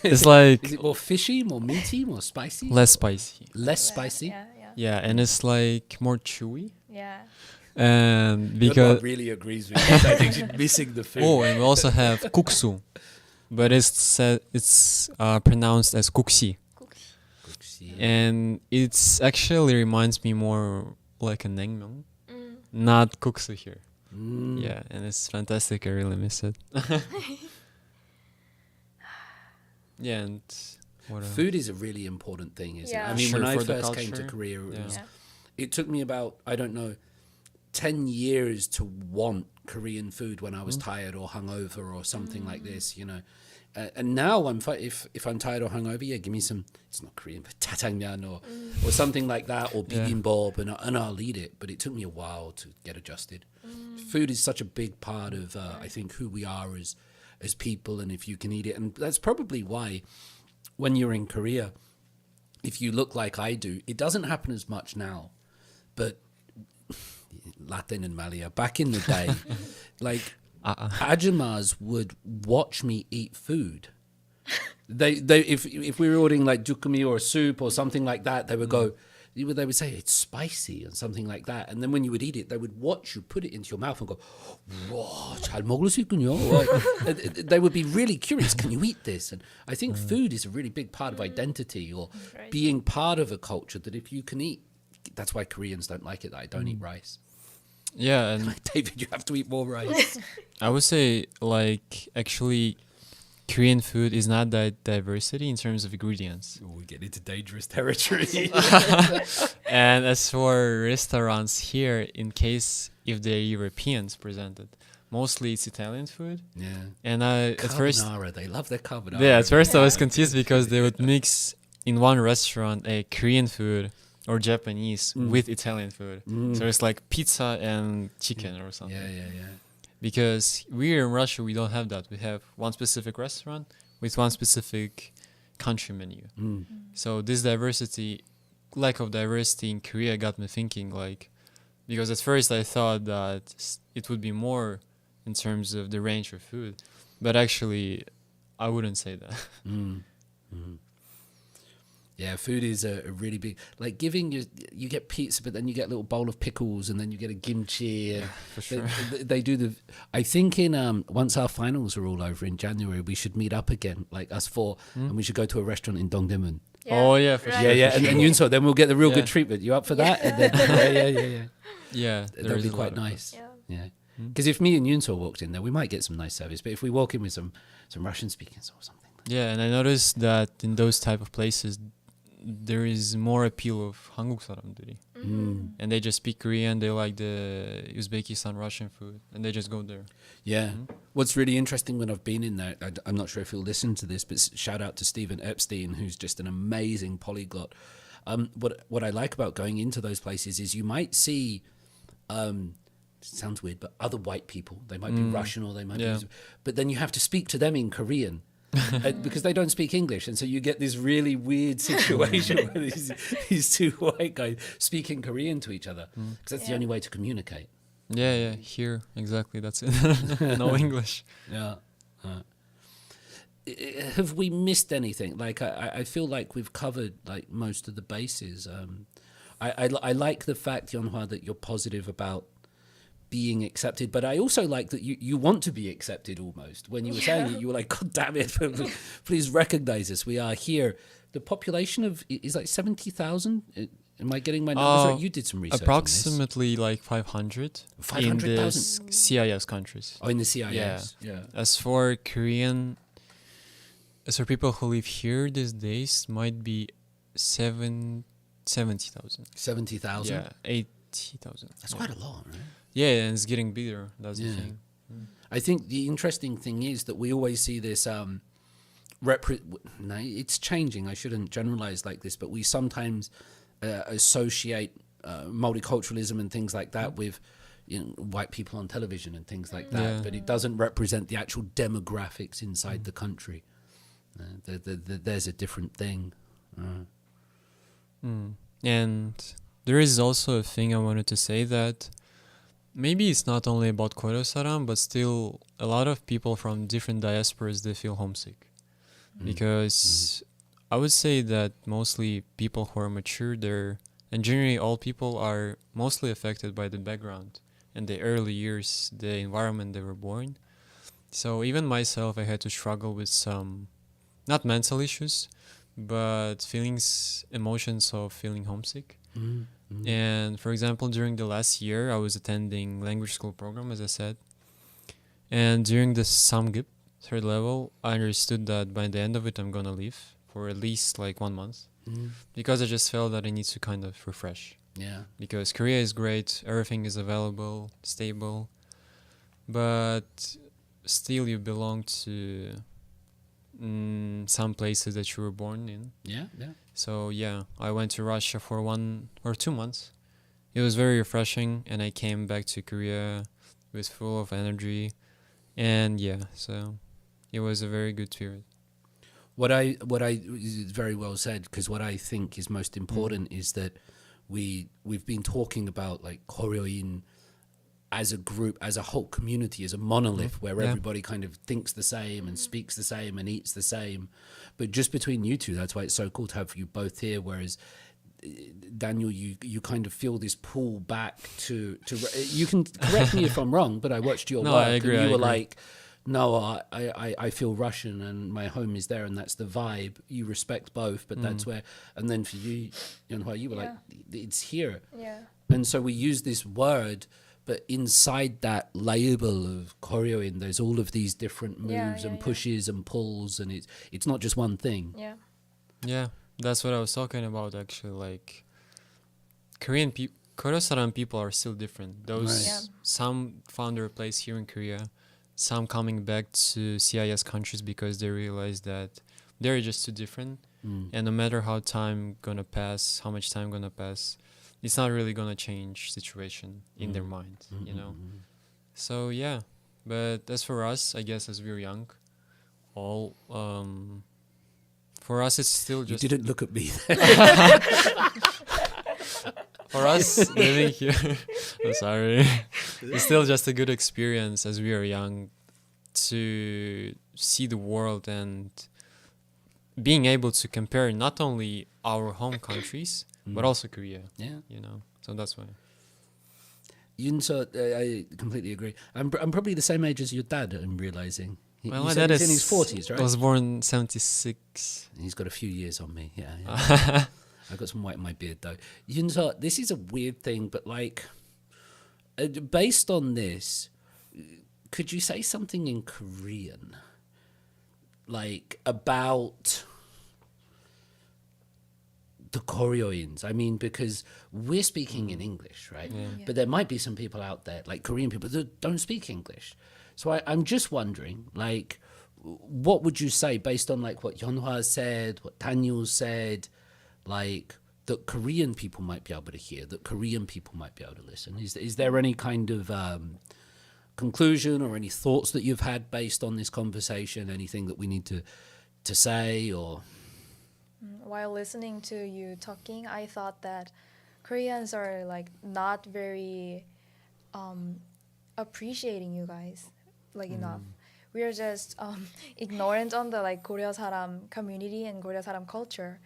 Speaker 3: It's like
Speaker 1: Is it more fishy, more meaty, more spicy?
Speaker 3: less spicy.
Speaker 1: Less spicy?
Speaker 2: Yeah.
Speaker 3: Yeah, and it's like more chewy.
Speaker 2: Yeah.
Speaker 3: And
Speaker 1: Your
Speaker 3: because
Speaker 1: mom really agrees with you. I think she's missing the food.
Speaker 3: and we also have kuksu, but it's pronounced as kuksi, and it's actually reminds me more like a naengmyeon, not kuksu here.
Speaker 1: Mm.
Speaker 3: Yeah, and it's fantastic. I really miss it. Yeah, and what else?
Speaker 1: Food is a really important thing, isn't
Speaker 2: Yeah.
Speaker 1: it? I mean,
Speaker 3: Sure,
Speaker 1: when I
Speaker 3: for the
Speaker 1: first came to
Speaker 3: culture.
Speaker 1: Korea,
Speaker 3: Yeah.
Speaker 1: it took me about, I don't know, 10 years to want Korean food when I was tired or hungover or something like this, you know. And now if I'm tired or hungover, yeah, give me some, it's not Korean, but tatangmyeon or something like that, or
Speaker 3: Yeah.
Speaker 1: bibimbap, and I'll eat it. But it took me a while to get adjusted. Food is such a big part of, I think, who we are as people, and if you can eat it. And that's probably why when you're in Korea, if you look like I do, it doesn't happen as much now. But Latin and Malia, back in the day, like ajumas would watch me eat food. They if we were ordering like dukumi or soup or something like that, they would go, they would say it's spicy and something like that. And then when you would eat it, they would watch you put it into your mouth and go, "Wow, 잘 먹을 수 있군요." They would be really curious. Can you eat this? And I think food is a really big part of identity or being part of a culture that if you can eat. That's why Koreans don't like it that I don't eat rice.
Speaker 3: Yeah, and
Speaker 1: Like, David, you have to eat more rice.
Speaker 3: I would say like actually Korean food is not that diversity in terms of ingredients.
Speaker 1: Ooh, we get into dangerous territory.
Speaker 3: And as for restaurants here, in case if they're Europeans presented, mostly it's Italian food.
Speaker 1: Yeah.
Speaker 3: And at first,
Speaker 1: Carbonara, they love their carbonara.
Speaker 3: yeah, at first I was confused because they would mix in one restaurant a Korean food or Japanese with Italian food. So it's like pizza and chicken or something.
Speaker 1: Yeah.
Speaker 3: Because we're in Russia, we don't have that. We have one specific restaurant with one specific country menu. So this diversity, lack of diversity in Korea got me thinking like, because at first I thought that it would be more in terms of the range of food, but actually I wouldn't say that.
Speaker 1: Yeah, food is a really big, like giving you get pizza, but then you get a little bowl of pickles, and then you get a kimchi. And
Speaker 3: for sure.
Speaker 1: They do the. I think in once our finals are all over in January, we should meet up again, like us four, and we should go to a restaurant in Dongdaemun.
Speaker 3: Oh yeah, for sure.
Speaker 1: Yeah, and Yunso, then we'll get the real
Speaker 3: Yeah.
Speaker 1: good treatment. You up for that? And then,
Speaker 3: Yeah, there
Speaker 1: that'd
Speaker 3: is
Speaker 1: be
Speaker 3: a
Speaker 1: quite
Speaker 3: lot of
Speaker 1: nice.
Speaker 2: Yeah.
Speaker 1: Yeah, because if me and Yunso walked in there, we might get some nice service. But if we walk in with some Russian speakers or something.
Speaker 3: Yeah, and I noticed that in those type of places, there is more appeal of Hanguk saramduri, and they just speak Korean. They like the Uzbekistan Russian food, and they just go there.
Speaker 1: Yeah. What's really interesting when I've been in there, I'm not sure if he'll listen to this, but shout out to Stephen Epstein, who's just an amazing polyglot. What I like about going into those places is you might see, sounds weird, but other white people. They might be Russian or they might be, but then you have to speak to them in Korean. Because they don't speak English, and so you get this really weird situation where these two white guys speaking Korean to each other, because that's the only way to communicate.
Speaker 3: Yeah, here exactly. That's it. No English.
Speaker 1: Yeah. Have we missed anything? Like I feel like we've covered like most of the bases. I like the fact, Yeonhwa, that you're positive about being accepted, but I also like that you want to be accepted almost. When you were saying it, you were like, God damn it, please recognize us. We are here. The population is like 70,000. Am I getting my numbers right? You did some research
Speaker 3: approximately like 500 in the
Speaker 1: 500,000?
Speaker 3: CIS countries.
Speaker 1: in the CIS. Yeah.
Speaker 3: As for people who live here these days, might be 70,000.
Speaker 1: 70,000.
Speaker 3: Yeah, 80,000.
Speaker 1: That's quite a lot, right?
Speaker 3: Yeah, and it's getting bigger. That's the
Speaker 1: Yeah.
Speaker 3: thing.
Speaker 1: I think the interesting thing is that we always see this. No, it's changing. I shouldn't generalize like this, but we sometimes associate multiculturalism and things like that with white people on television and things like that.
Speaker 3: Yeah.
Speaker 1: But it doesn't represent the actual demographics inside the country. There's a different thing.
Speaker 3: And there is also a thing I wanted to say that maybe it's not only about Koryo Saram, but still a lot of people from different diasporas, they feel homesick. Because I would say that mostly people who are mature, and generally all people are mostly affected by the background and the early years, the environment they were born. So even myself, I had to struggle with some, not mental issues, but emotions of feeling homesick. And for example, during the last year, I was attending language school program, as I said. And during the Samgip, third level, I understood that by the end of it, I'm going to leave for at least like 1 month. Because I just felt that I need to kind of refresh.
Speaker 1: Yeah.
Speaker 3: Because Korea is great, everything is available, stable. But still you belong to some places that you were born in.
Speaker 1: Yeah. Yeah.
Speaker 3: So yeah, I went to Russia for 1 or 2 months. It was very refreshing, and I came back to Korea with full of energy, and yeah, so it was a very good period.
Speaker 1: What I is very well said, because what I think is most important is that we've been talking about like Koryoin as a group, as a whole community, as a monolith where everybody kind of thinks the same and speaks the same and eats the same. But just between you two, that's why it's so cool to have you both here. Whereas Daniel, you kind of feel this pull back to you can correct me if I'm wrong, but I watched your
Speaker 3: No,
Speaker 1: work
Speaker 3: I agree,
Speaker 1: and you
Speaker 3: I
Speaker 1: were
Speaker 3: agree.
Speaker 1: like, no, I feel Russian and my home is there and that's the vibe. You respect both, but that's where, and then for you, Yeonhwa, you were like, it's here.
Speaker 2: Yeah.
Speaker 1: And so we use this word, but inside that label of Koryoin, there's all of these different moves and pushes and pulls, and it's not just one thing.
Speaker 2: Yeah.
Speaker 3: Yeah, that's what I was talking about actually. Like Koryo Saram people are still different. Those
Speaker 1: Right.
Speaker 3: some found their place here in Korea, some coming back to CIS countries because they realize that they're just too different, and no matter how much time gonna pass, it's not really gonna change situation in their mind, you know. So yeah, but as for us, I guess as we're young, for us it's still
Speaker 1: You
Speaker 3: just
Speaker 1: didn't look at me.
Speaker 3: for us living here. I'm sorry. It's still just a good experience as we are young to see the world and being able to compare not only our home countries but also Korea.
Speaker 1: Yeah.
Speaker 3: You know, so that's why.
Speaker 1: Yunso, I completely agree. I'm probably the same age as your dad, I'm realizing.
Speaker 3: Well,
Speaker 1: You
Speaker 3: my
Speaker 1: said
Speaker 3: dad
Speaker 1: he's in his
Speaker 3: is
Speaker 1: 40s, right?
Speaker 3: was born 76.
Speaker 1: He's got a few years on me. Yeah. I've got some white in my beard, though. Yunso, this is a weird thing, but like, based on this, could you say something in Korean? Like, about the Koryoins? I mean, because we're speaking in English, right? But there might be some people out there, like Korean people, that don't speak English. So I'm just wondering, like, what would you say based on like what Yeonhwa said, what Daniel said, like that Korean people might be able to hear, that Korean people might be able to listen? Is there any kind of conclusion or any thoughts that you've had based on this conversation? Anything that we need to say or?
Speaker 4: While listening to you talking, I thought that Koreans are like not very appreciating you guys like enough. We are just ignorant on the like Koryo Saram community and Koryo Saram culture,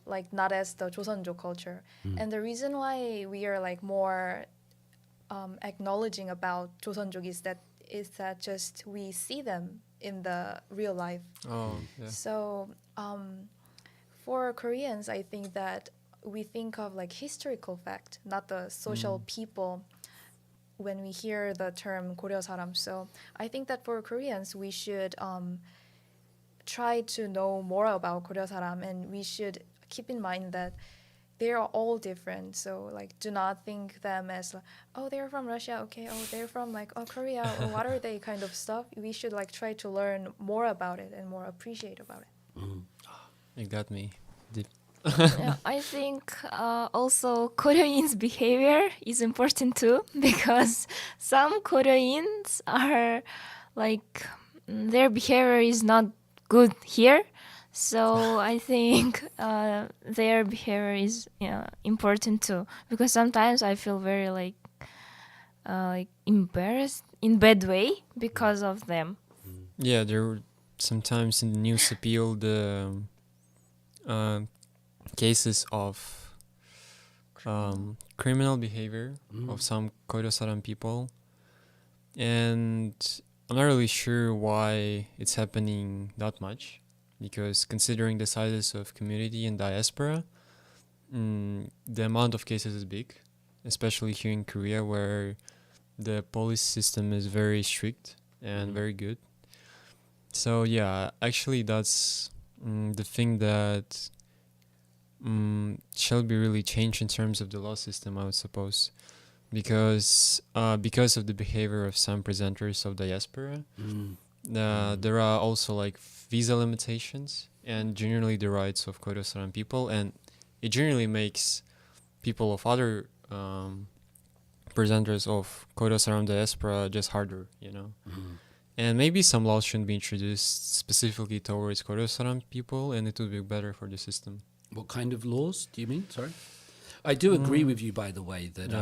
Speaker 4: like not as the Joseonjo culture. And the reason why we are like more acknowledging about Joseonjo is that just we see them in the real life.
Speaker 3: Oh, yeah.
Speaker 4: So for Koreans, I think that we think of like historical fact, not the social people when we hear the term Koryo Saram. So I think that for Koreans, we should try to know more about Koryo Saram, and we should keep in mind that they're all different. So like, do not think them as like, oh, they're from Russia, okay, oh, they're from like, oh, Korea, or what are they kind of stuff. We should like try to learn more about it and more appreciate about it.
Speaker 3: You got me. Deep.
Speaker 2: Yeah, I think also Koreans' behavior is important too, because some Koreans are like their behavior is not good here. So I think their behavior is important too, because sometimes I feel very like embarrassed in bad way because of them.
Speaker 3: Yeah, there were sometimes in the news appeal the cases of criminal behavior of some Koryo Saram people, and I'm not really sure why it's happening that much, because considering the sizes of community and diaspora, the amount of cases is big, especially here in Korea, where the police system is very strict and very good. So yeah, actually that's the thing that shall be really changed in terms of the law system, I would suppose, because of the behavior of some presenters of diaspora. There are also like visa limitations and generally the rights of Koryo Saram people, and it generally makes people of other presenters of Koryo Saram diaspora just harder, you know. And maybe some laws shouldn't be introduced specifically towards Koryo Saram people, and it would be better for the system.
Speaker 1: What kind of laws do you mean? Sorry, I do agree with you, by the way, that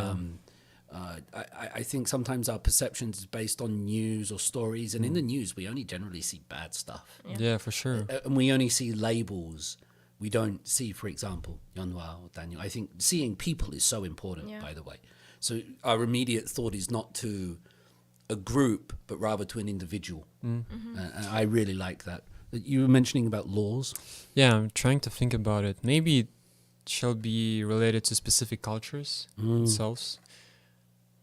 Speaker 1: I think sometimes our perceptions is based on news or stories, and in the news we only generally see bad stuff.
Speaker 3: Yeah, for sure.
Speaker 1: And we only see labels. We don't see, for example, Yeonhwa or Daniel. I think seeing people is so important, by the way. So our immediate thought is not to a group, but rather to an individual. And I really like that. You were mentioning about laws.
Speaker 3: Yeah, I'm trying to think about it. Maybe it shall be related to specific cultures themselves,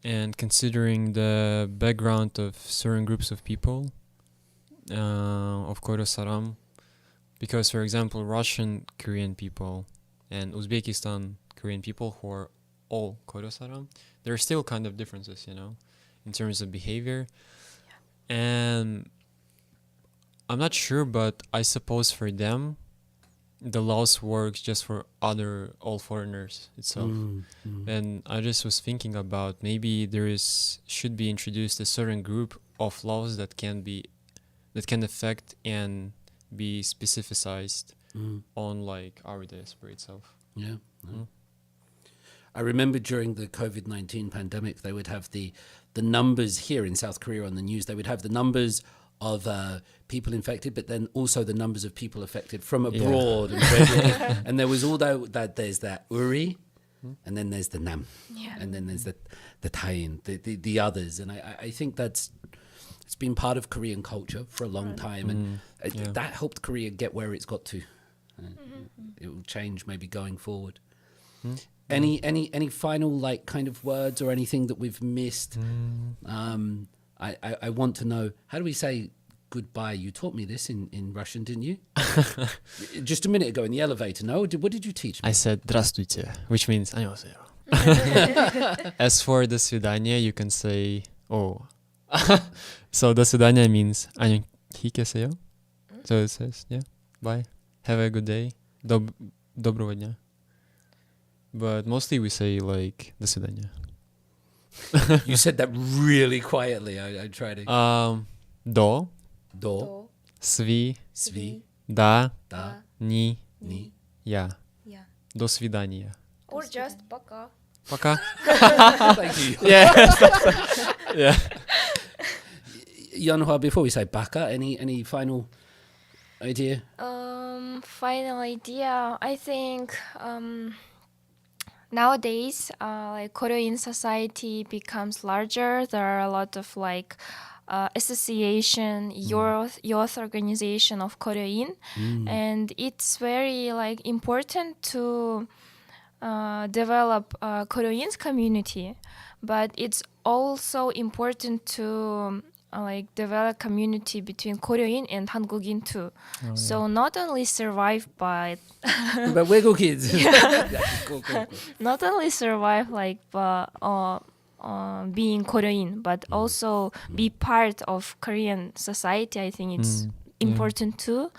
Speaker 3: and considering the background of certain groups of people of Koryo Saram, because for example Russian Korean people and Uzbekistan Korean people, who are all Koryo Saram, there are still kind of differences, you know, in terms of behavior. And I'm not sure, but I suppose for them the laws works just for all foreigners itself. And I just was thinking about maybe should be introduced a certain group of laws that can affect and be specificized on like our diaspora itself.
Speaker 1: I remember during the COVID-19 pandemic, they would have the numbers here in South Korea on the news. They would have the numbers of people infected, but then also the numbers of people affected from abroad. And there was all that there's that Uri, and then there's the Nam, and then there's the Tayin, the others. And I think it's been part of Korean culture for a long time, and that helped Korea get where it's got to. It will change maybe going forward. Any final like kind of words or anything that we've missed? I want to know, how do we say goodbye? You taught me this in Russian, didn't you? Just a minute ago in the elevator. No, what did you teach me?
Speaker 3: I said "здравствуйте," which means "안녕하세요." As for "до свидания," you can say "oh." So "до свидания" means "안녕히 계세요." So it says, yeah, bye, have a good day, доброго дня. But mostly we say like "до свидания."
Speaker 1: You said that really quietly. I tried to.
Speaker 3: До
Speaker 1: Svi,
Speaker 3: да
Speaker 1: da,
Speaker 3: ни
Speaker 1: ni.
Speaker 3: я.
Speaker 4: Yeah.
Speaker 3: До свидания.
Speaker 2: Or just пока.
Speaker 3: Пока.
Speaker 1: Thank you.
Speaker 3: Yeah.
Speaker 1: Yeonhwa, before we say baka, any final idea?
Speaker 2: Final idea. I think nowadays, like Korean society becomes larger. There are a lot of like association, youth organization of Korean, and it's very like important to develop Korean community, but it's also important to like develop community between Koryoin and Hangugin too.
Speaker 3: Oh,
Speaker 2: So not only survive by
Speaker 1: But wiggle kids. Go, go, go.
Speaker 2: not only survive like being Koryoin, but also be part of Korean society. I think it's important too.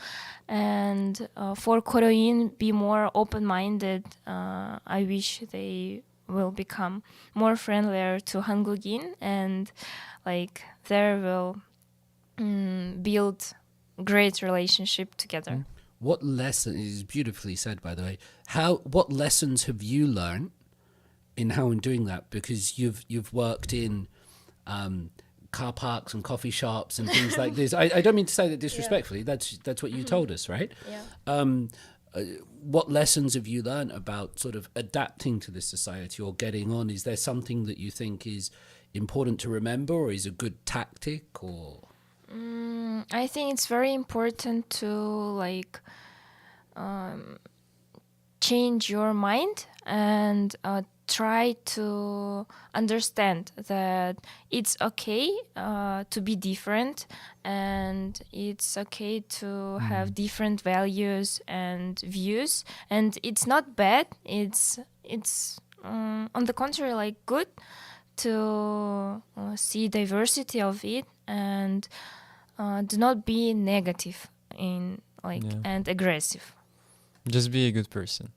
Speaker 2: And for Koryoin, be more open-minded. I wish they will become more friendlier to Hangugin, and like there will build great relationship together.
Speaker 1: What lesson is beautifully said, by the way? What lessons have you learned in how in doing that? Because you've worked in car parks and coffee shops and things like this. I don't mean to say that disrespectfully. That's what you told us, right?
Speaker 2: Yeah.
Speaker 1: What lessons have you learned about sort of adapting to this society or getting on? Is there something that you think is important to remember, or is a good tactic, or?
Speaker 2: I think it's very important to like change your mind and try to understand that it's okay to be different, and it's okay to have different values and views, and it's not bad. It's on the contrary like good to see diversity of it, and do not be negative in like and aggressive.
Speaker 3: Just be a good person.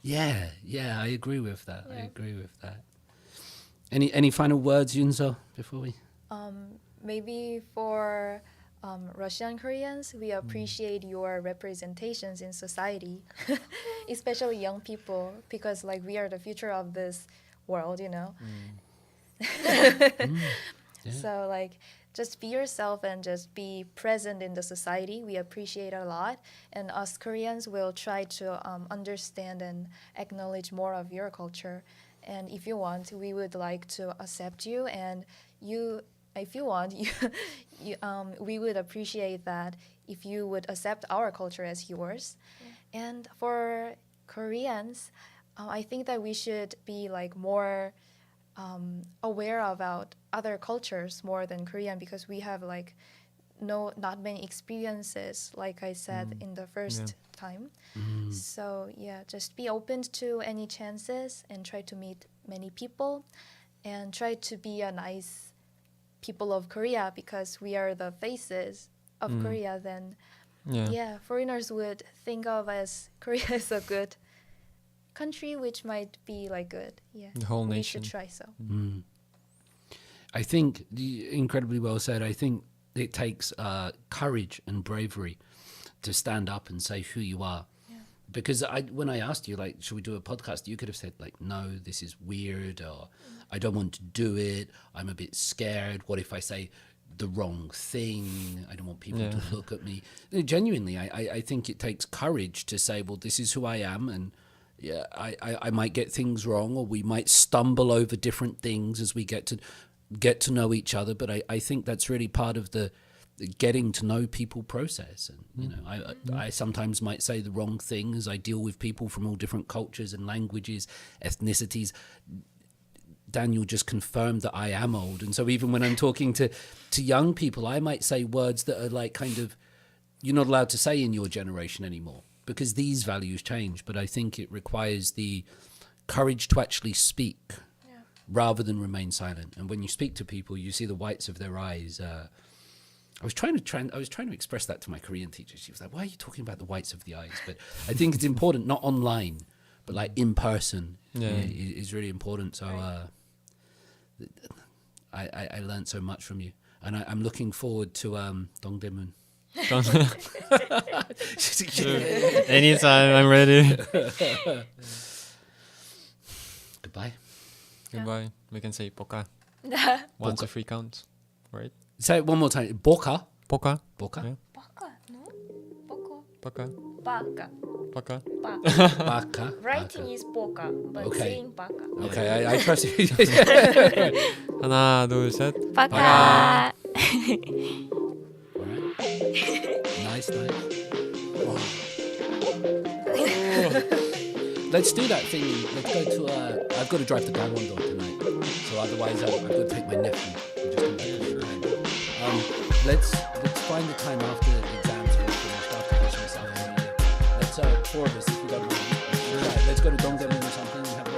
Speaker 2: Yeah.
Speaker 1: Yeah, I agree with that. I agree with that. Any final words, Yunso, before we?
Speaker 4: Maybe for Russian Koreans, we appreciate your representations in society, especially young people, because like we are the future of this world, you know. So like just be yourself and just be present in the society. We appreciate a lot, and us Koreans will try to understand and acknowledge more of your culture. And if you want, we would like to accept you, and you, if you want, we would appreciate that if you would accept our culture as yours. And for Koreans, I think that we should be like more aware about other cultures more than Korean, because we have like not many experiences, like I said in the first time. So yeah, just be open to any chances and try to meet many people and try to be a nice people of Korea, because we are the faces of Korea. Then foreigners would think of as Korea as a good country, which might be like good.
Speaker 3: The whole
Speaker 4: we
Speaker 3: nation.
Speaker 4: should try so.
Speaker 1: I think incredibly well said. I think it takes courage and bravery to stand up and say who you are. Because when I asked you, like, should we do a podcast, you could have said, like, no, this is weird, or I don't want to do it. I'm a bit scared. What if I say the wrong thing? I don't want people to look at me. Genuinely, I think it takes courage to say, well, this is who I am, and I might get things wrong, or we might stumble over different things as we get to know each other. But I think that's really part of the getting to know people process. And you know, I sometimes might say the wrong thing as I deal with people from all different cultures and languages, ethnicities. Daniel just confirmed that I am old, and so even when I'm talking to young people, I might say words that are like kind of you're not allowed to say in your generation anymore, because these values change. But I think it requires the courage to actually speak rather than remain silent. And when you speak to people, you see the whites of their eyes. I was trying to express that to my Korean teacher. She was like, "Why are you talking about the whites of the eyes?" But I think it's important, not online, but like in person, is really important. So I learned so much from you, and I'm looking forward to Dongdaemun.
Speaker 3: Anytime, I'm ready.
Speaker 1: Goodbye.
Speaker 3: Goodbye. We can say poka. 1 to 3 counts, right?
Speaker 1: Say it one more time. Boka.
Speaker 3: Poka.
Speaker 1: Boka.
Speaker 3: Yeah.
Speaker 2: Baka, no? Boko.
Speaker 3: Poka.
Speaker 2: Baka.
Speaker 3: Poka.
Speaker 2: Baka.
Speaker 1: Baka.
Speaker 2: Writing is boka, but
Speaker 1: Okay.
Speaker 2: saying baka.
Speaker 1: Okay, I trust you.
Speaker 3: 하나, 둘, 셋.
Speaker 2: Baka.
Speaker 1: Alright. Nice. let's do that thing. Let's go to. I've got to drive to Gangwon-do tonight, so otherwise I've got to take my nephew and just come back to Japan. Let's find the time after exams are finished, after Christmas, after New Year. Let's 4 of us, if you don't mind. Let's go to Dongdaemun or something and have a